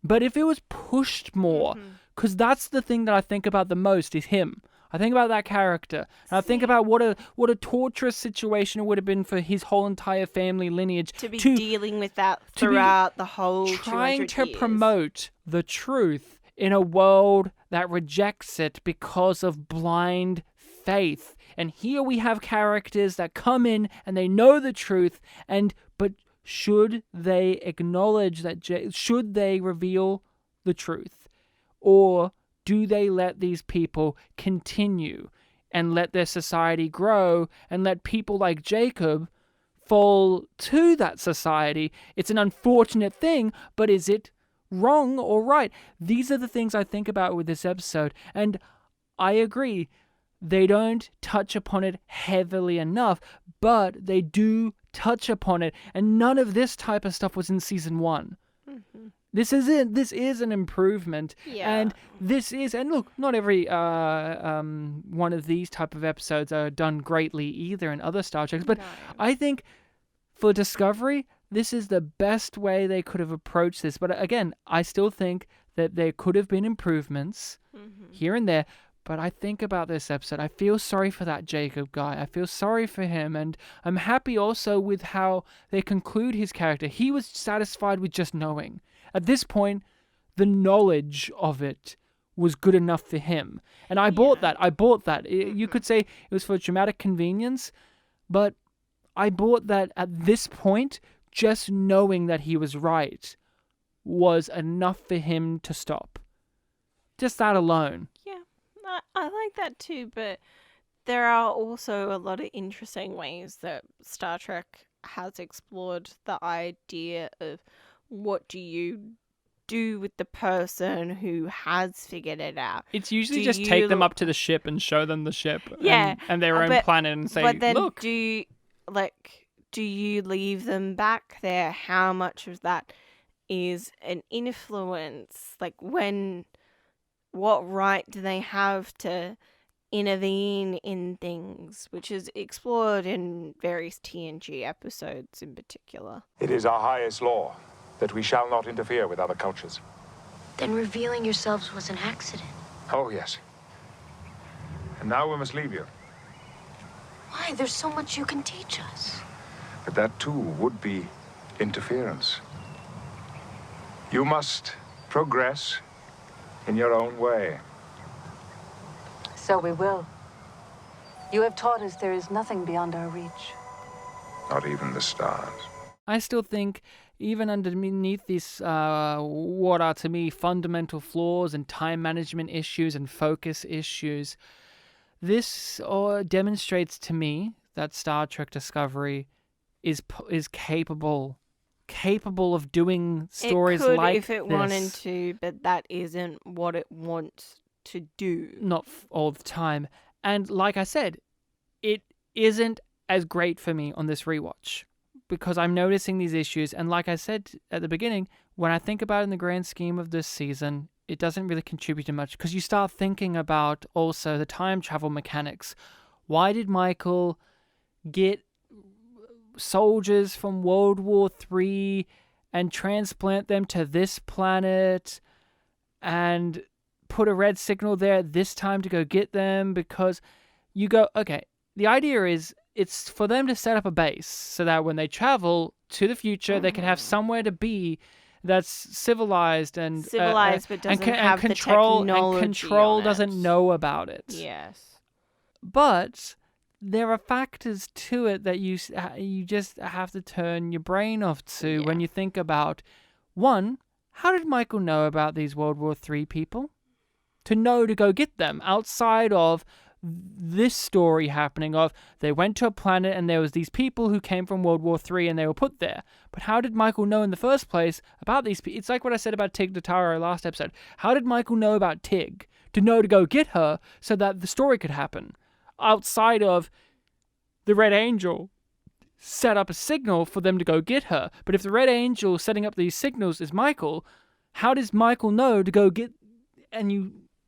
But if it was pushed more, because that's the thing that I think about the most is him. I think about that character, and I think about what a torturous situation it would have been for his whole entire family lineage to be dealing with that throughout the whole 200 trying to years. Promote the truth in a world that rejects it because of blind faith. And here we have characters that come in and they know the truth, but should they acknowledge that? Should they reveal the truth, or do they let these people continue and let their society grow and let people like Jacob fall to that society? It's an unfortunate thing, but is it wrong or right? These are the things I think about with this episode, and I agree. They don't touch upon it heavily enough, but they do touch upon it, and none of this type of stuff was in season 1. Mm-hmm. This is it. This is an improvement, and look, not every one of these type of episodes are done greatly either in other Star Treks, but no. I think for Discovery, this is the best way they could have approached this. But again, I still think that there could have been improvements here and there. But I think about this episode, I feel sorry for that Jacob guy. I feel sorry for him, and I'm happy also with how they conclude his character. He was satisfied with just knowing. At this point, the knowledge of it was good enough for him. And I bought that. You could say it was for dramatic convenience, but I bought that at this point, just knowing that he was right was enough for him to stop. Just that alone. Yeah. I like that too, but there are also a lot of interesting ways that Star Trek has explored the idea of what do you do with the person who has figured it out. It's usually just take them up to the ship and show them the ship and their own planet and say, but then look. Do you leave them back there? How much of that is an influence? Like what right do they have to intervene in things, which is explored in various TNG episodes in particular. It is our highest law that we shall not interfere with other cultures. Then revealing yourselves was an accident. Oh, yes. And now we must leave you. Why? There's so much you can teach us. But that, too, would be interference. You must progress in your own way. So we will. You have taught us there is nothing beyond our reach. Not even the stars. I still think, even underneath these, what are to me fundamental flaws and time management issues and focus issues, this demonstrates to me that Star Trek Discovery is capable of doing stories like this. It could if it wanted to, but that isn't what it wants to do. Not all the time. And like I said, it isn't as great for me on this rewatch because I'm noticing these issues. And like I said at the beginning, when I think about it in the grand scheme of this season, it doesn't really contribute to much because you start thinking about also the time travel mechanics. Why did Michael get soldiers from World War III and transplant them to this planet and put a red signal there this time to go get them? Because you go, okay, the idea is it's for them to set up a base so that when they travel to the future, they can have somewhere to be that's civilized but doesn't have control, the technology and control doesn't know about it. Yes. But there are factors to it that you just have to turn your brain off to when you think about, one, how did Michael know about these World War III people? to know to go get them outside of this story happening of they went to a planet and there was these people who came from World War III and they were put there. But how did Michael know in the first place about these people? It's like what I said about Tig Notaro last episode. How did Michael know about Tig to know to go get her so that the story could happen outside of the Red Angel set up a signal for them to go get her? But if the Red Angel setting up these signals is Michael, how does Michael know to go get...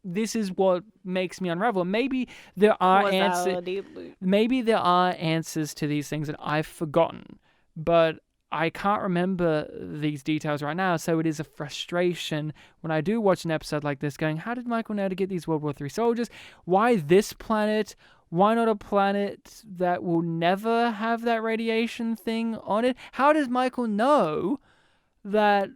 This is what makes me unravel. Maybe there are answers. Maybe there are answers to these things that I've forgotten, but I can't remember these details right now. So it is a frustration when I do watch an episode like this, going, "How did Michael know to get these World War III soldiers? Why this planet? Why not a planet that will never have that radiation thing on it? How does Michael know that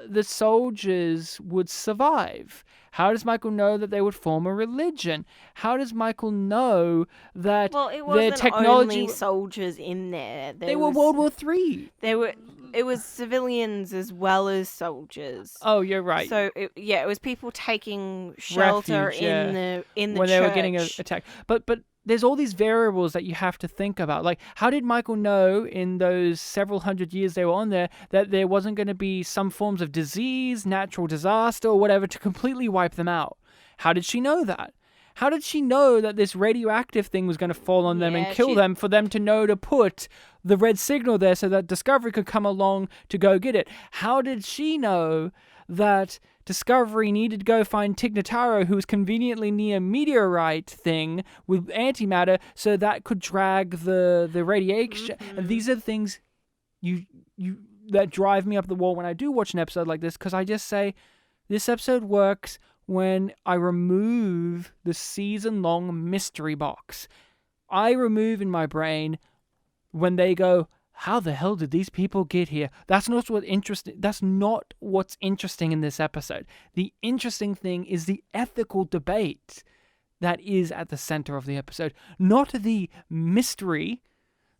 the soldiers would survive? How does Michael know that they would form a religion? How does Michael know that it wasn't their technology... only soldiers in there. They were World War III. It was civilians as well as soldiers. Oh, you're right. So it was people taking shelter Refuge, in the when church. they were getting attacked. But there's all these variables that you have to think about. Like, how did Michael know in those several hundred years they were on there that there wasn't going to be some forms of disease, natural disaster, or whatever to completely wipe them out? How did she know that? How did she know that this radioactive thing was going to fall on them and kill them for them to know to put the red signal there so that Discovery could come along to go get it? How did she know that Discovery needed to go find Tig Notaro, who was conveniently near a meteorite thing with antimatter, so that could drag the radiation? And these are the things that drive me up the wall when I do watch an episode like this, because I just say, this episode works when I remove the season-long mystery box. I remove in my brain when they go, how the hell did these people get here? That's not what's interesting in this episode. The interesting thing is the ethical debate that is at the center of the episode, not the mystery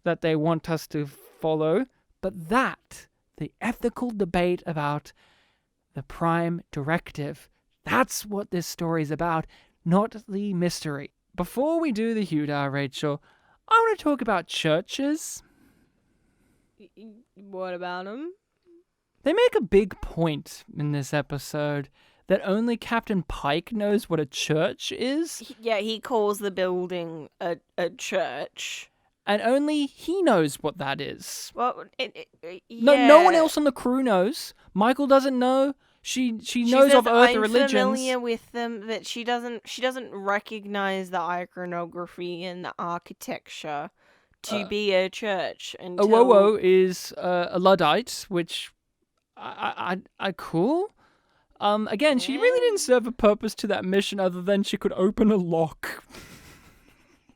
that they want us to follow, but the ethical debate about the Prime Directive. That's what this story is about, not the mystery. Before we do the Hudar, Rachel, I want to talk about churches. What about them? They make a big point in this episode that only Captain Pike knows what a church is. Yeah, he calls the building a church. And only he knows what that is. Well, No one else on the crew knows. Michael doesn't know. She knows of Earth religions. I'm familiar with them, but she doesn't recognize the iconography and the architecture to be a church. Until... Owowo is a Luddite, which I cool. Again, she really didn't serve a purpose to that mission other than she could open a lock.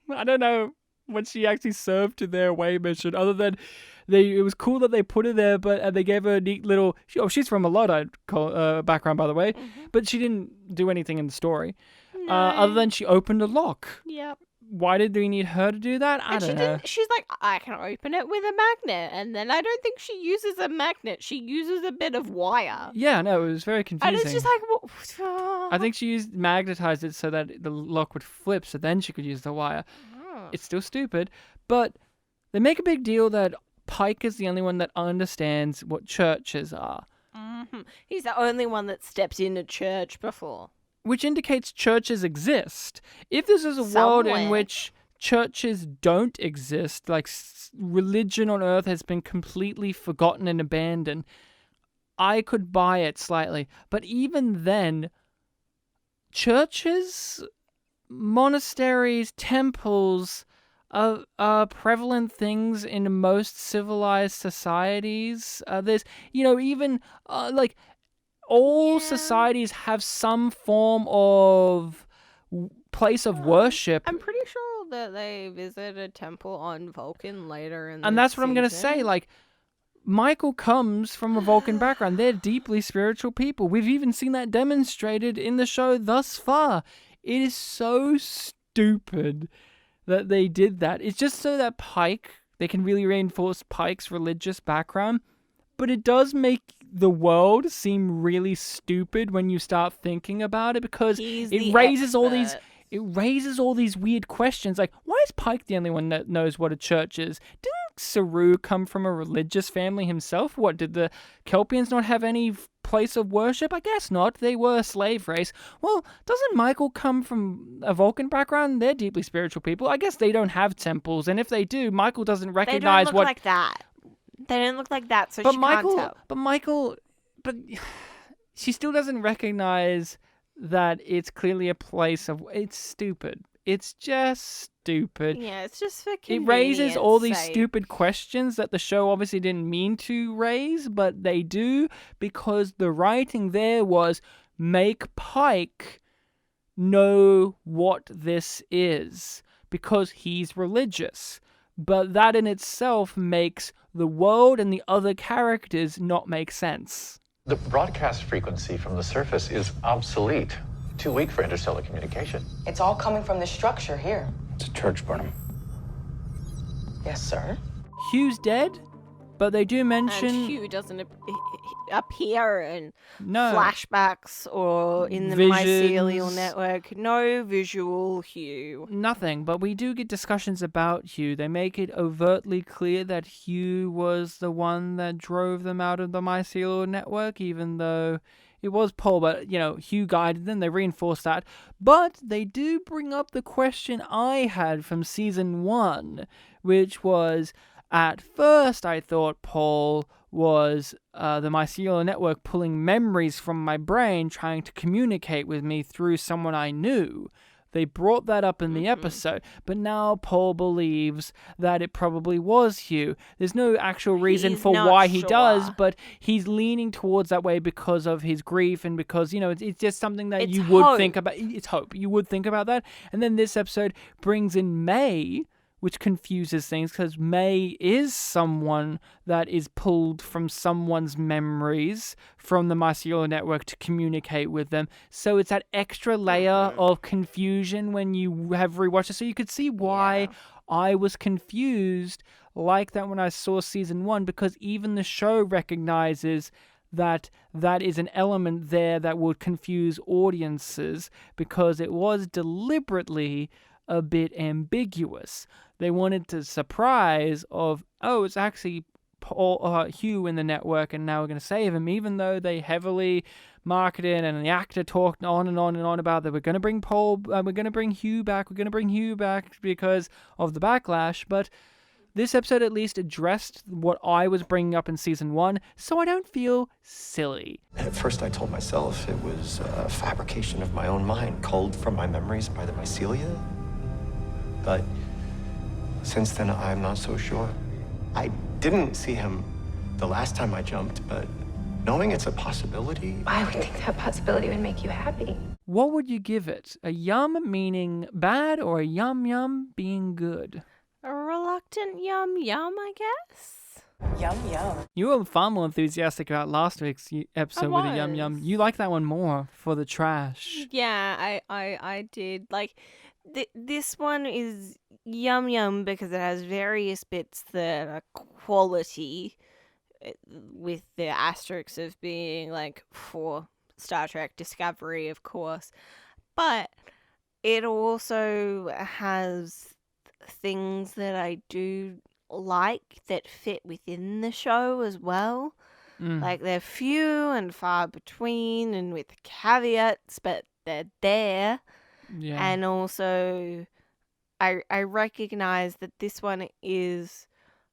I don't know what she actually served to their away mission, other than it was cool that they put her there, but they gave her a neat little... she's from a Luddite background, by the way, but she didn't do anything in the story. No. Other than she opened a lock. Yep. Why did we need her to do that? I don't know. She's like, I can open it with a magnet. And then I don't think she uses a magnet. She uses a bit of wire. Yeah, no, it was very confusing. And it's just like... I think she magnetized it so that the lock would flip, so then she could use the wire. Oh. It's still stupid, but they make a big deal that Pike is the only one that understands what churches are. Mm-hmm. He's the only one that stepped into church before. Which indicates churches exist. If this is a world in which churches don't exist, like religion on Earth has been completely forgotten and abandoned, I could buy it slightly. But even then, churches, monasteries, temples are prevalent things in most civilized societies. There's, even like... all societies have some form of place of worship. I'm pretty sure that they visit a temple on Vulcan later in the And that's what I'm going to say. Like, Michael comes from a Vulcan background. They're deeply spiritual people. We've even seen that demonstrated in the show thus far. It is so stupid that they did that. It's just so that they can really reinforce Pike's religious background. but it does make the world seem really stupid when you start thinking about it, because it raises all these weird questions, like, why is Pike the only one that knows what a church is? Didn't Saru come from a religious family himself? What, did the Kelpians not have any place of worship? I guess not. They were a slave race. Well, doesn't Michael come from a Vulcan background? They're deeply spiritual people. I guess they don't have temples, and if they do, Michael doesn't recognize They don't look like that. They don't look like that, so she can't tell. But she still doesn't recognize that it's clearly a place of... It's stupid. It's just stupid. Yeah, it's just for It convenience raises all these sake. stupid questions that the show obviously didn't mean to raise, but they do, because the writing there was make Pike know what this is, because he's religious. But that in itself makes the world and the other characters not make sense. The broadcast frequency from the surface is obsolete. Too weak for interstellar communication. It's all coming from this structure here. It's a church, Burnham. Yes, sir. Hugh's dead, but they do mention... And Hugh doesn't appear in No. flashbacks or in the Visions. mycelial network. No visual Hugh. Nothing, but we do get discussions about Hugh. They make it overtly clear that Hugh was the one that drove them out of the mycelial network, even though it was Paul, but, Hugh guided them. They reinforce that. But they do bring up the question I had from season 1, which was, at first I thought Paul was the mycelial network pulling memories from my brain, trying to communicate with me through someone I knew. They brought that up in the episode, but now Paul believes that it probably was Hugh. There's no actual reason He's for not why he sure. does, but he's leaning towards that way because of his grief and because, it's just something that It's you would hope. think about. It's hope. You would think about that. And then this episode brings in May, which confuses things because May is someone that is pulled from someone's memories from the mycelial network to communicate with them. So it's that extra layer of confusion when you have rewatched it. So you could see why I was confused like that when I saw season 1, because even the show recognizes that is an element there that would confuse audiences because it was deliberately a bit ambiguous. They wanted to surprise of, it's actually Hugh in the network and now we're going to save him, even though they heavily marketed and the actor talked on and on and on about that we're going to bring we're going to bring Hugh back because of the backlash. But this episode at least addressed what I was bringing up in season 1, so I don't feel silly. At first I told myself it was a fabrication of my own mind, culled from my memories by the mycelia. But since then, I'm not so sure. I didn't see him the last time I jumped, but knowing it's a possibility... I would think that possibility would make you happy. What would you give it? A yum meaning bad or a yum yum being good? A reluctant yum yum, I guess. Yum yum. You were far more enthusiastic about last week's episode with the yum yum. You like that one more for the trash. Yeah, I did. Like, this one is yum yum because it has various bits that are quality, with the asterisks of being like for Star Trek Discovery, of course. But it also has things that I do like that fit within the show as well. Like, they're few and far between and with caveats, but they're there. Yeah. And also, I recognize that this one is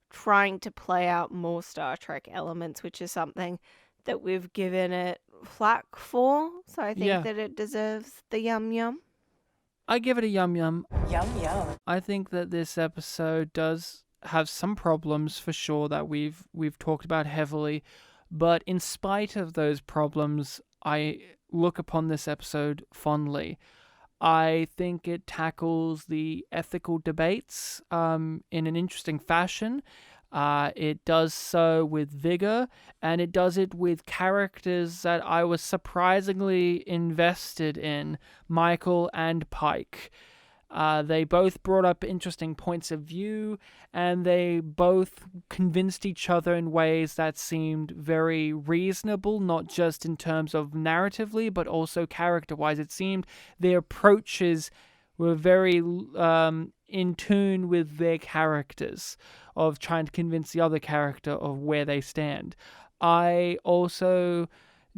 trying to play out more Star Trek elements, which is something that we've given it flack for. So I think that it deserves the yum yum. I give it a yum yum. Yum yum. I think that this episode does have some problems for sure that we've talked about heavily, but in spite of those problems, I look upon this episode fondly. I think it tackles the ethical debates in an interesting fashion. It does so with vigor, and it does it with characters that I was surprisingly invested in, Michael and Pike. They both brought up interesting points of view, and they both convinced each other in ways that seemed very reasonable, not just in terms of narratively, but also character-wise. It seemed their approaches were very in tune with their characters, of trying to convince the other character of where they stand. I also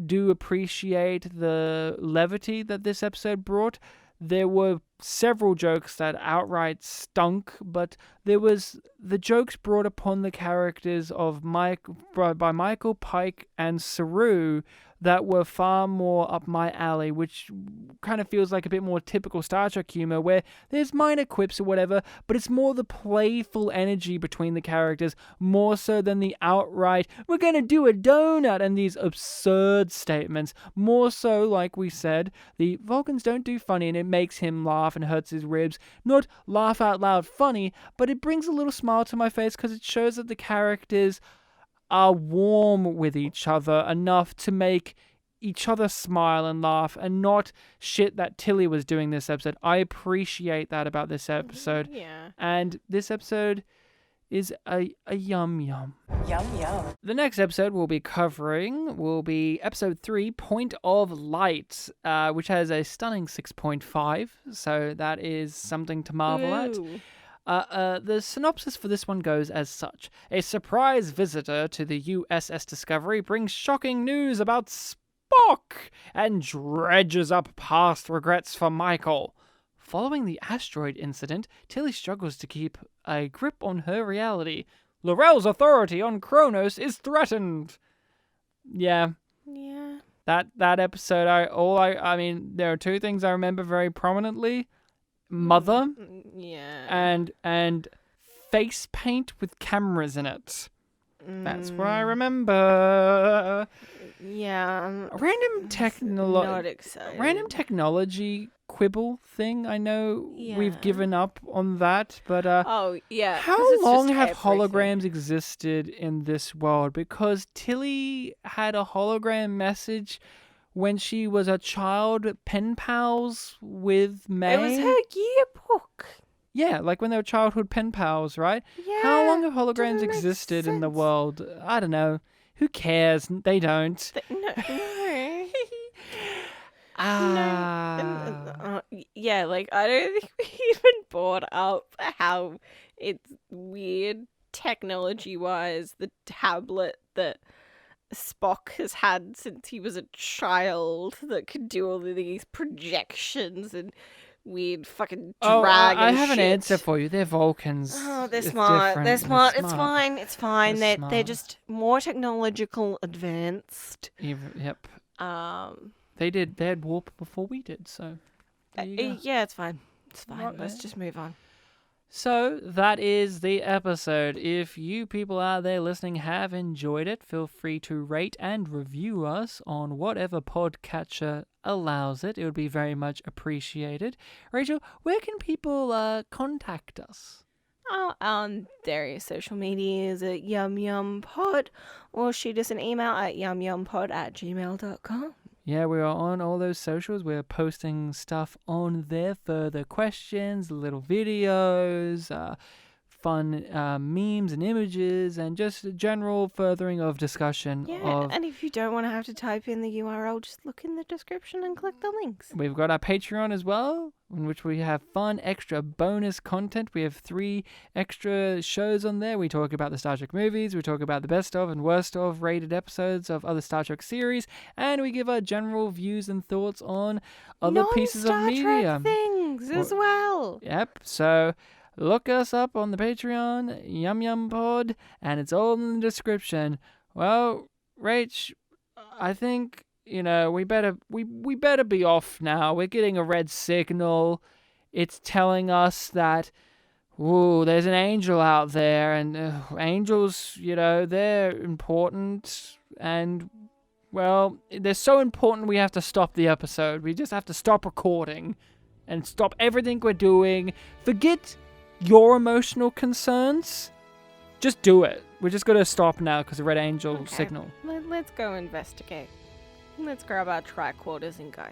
do appreciate the levity that this episode brought. There were several jokes that outright stunk, but there was the jokes brought upon the characters of by Michael, Pike, and Saru that were far more up my alley, which kind of feels like a bit more typical Star Trek humor, where there's minor quips or whatever, but it's more the playful energy between the characters, more so than the outright, we're gonna do a donut, and these absurd statements. More so, like we said, the Vulcans don't do funny, and it makes him laugh and hurts his ribs. Not laugh out loud funny, but it brings a little smile to my face because it shows that the characters are warm with each other enough to make each other smile and laugh, and not shit that Tilly was doing this episode. I appreciate that about this episode. Yeah. And this episode is a yum yum. Yum yum. The next episode we'll be covering will be episode 3, Point of Light, which has a stunning 6.5, so that is something to marvel at. The synopsis for this one goes as such. A surprise visitor to the USS Discovery brings shocking news about Spock and dredges up past regrets for Michael. Following the asteroid incident, Tilly struggles to keep a grip on her reality. L'Rell's authority on Kronos is threatened. Yeah. That episode, I mean, there are two things I remember very prominently. Mother. Yeah. And face paint with cameras in it. That's what I remember. Yeah. Random not excited. Random technology quibble thing. I know we've given up on that, but oh yeah. How long have holograms existed in this world? Because Tilly had a hologram message when she was a child, pen pals with May. It was her yearbook. Yeah, like when they were childhood pen pals, right? Yeah. How long have holograms existed in the world? I don't know. Who cares? They don't. No. Yeah, like, I don't think we even brought up how it's weird technology-wise, the tablet that Spock has had since he was a child that could do all of these projections and weird fucking drag I and have an shit. answer for you. They're Vulcans. Oh, they're It's smart. different. They're smart. It's fine. It's fine. They're They're smart. just more technological advanced. Yep. They had warp before we did, so there you go. Yeah, it's fine. It's fine. Right Let's there. just move on. So that is the episode. If you people out there listening have enjoyed it, feel free to rate and review us on whatever podcatcher allows it. It would be very much appreciated. Rachel, where can people contact us? On various social medias at YumYumPod, or shoot us an email at yumyumpod@gmail.com. Yeah, we are on all those socials. We're posting stuff on there, further questions, little videos, fun memes and images, and just a general furthering of discussion. Yeah, and if you don't want to have to type in the URL, just look in the description and click the links. We've got our Patreon as well, in which we have fun, extra bonus content. We have 3 extra shows on there. We talk about the Star Trek movies, we talk about the best of and worst of rated episodes of other Star Trek series, and we give our general views and thoughts on other pieces of media. Non-Star Trek things as well. Yep, so look us up on the Patreon, YumYumPod, and it's all in the description. Well, Rach, I think, we better be off now. We're getting a red signal. It's telling us that, there's an angel out there, and angels, they're important, and, well, they're so important we have to stop the episode. We just have to stop recording and stop everything we're doing. Forget your emotional concerns. Just do it. We're just going to stop now because of Red Angel signal. Let's go investigate. Let's grab our tricorders and go.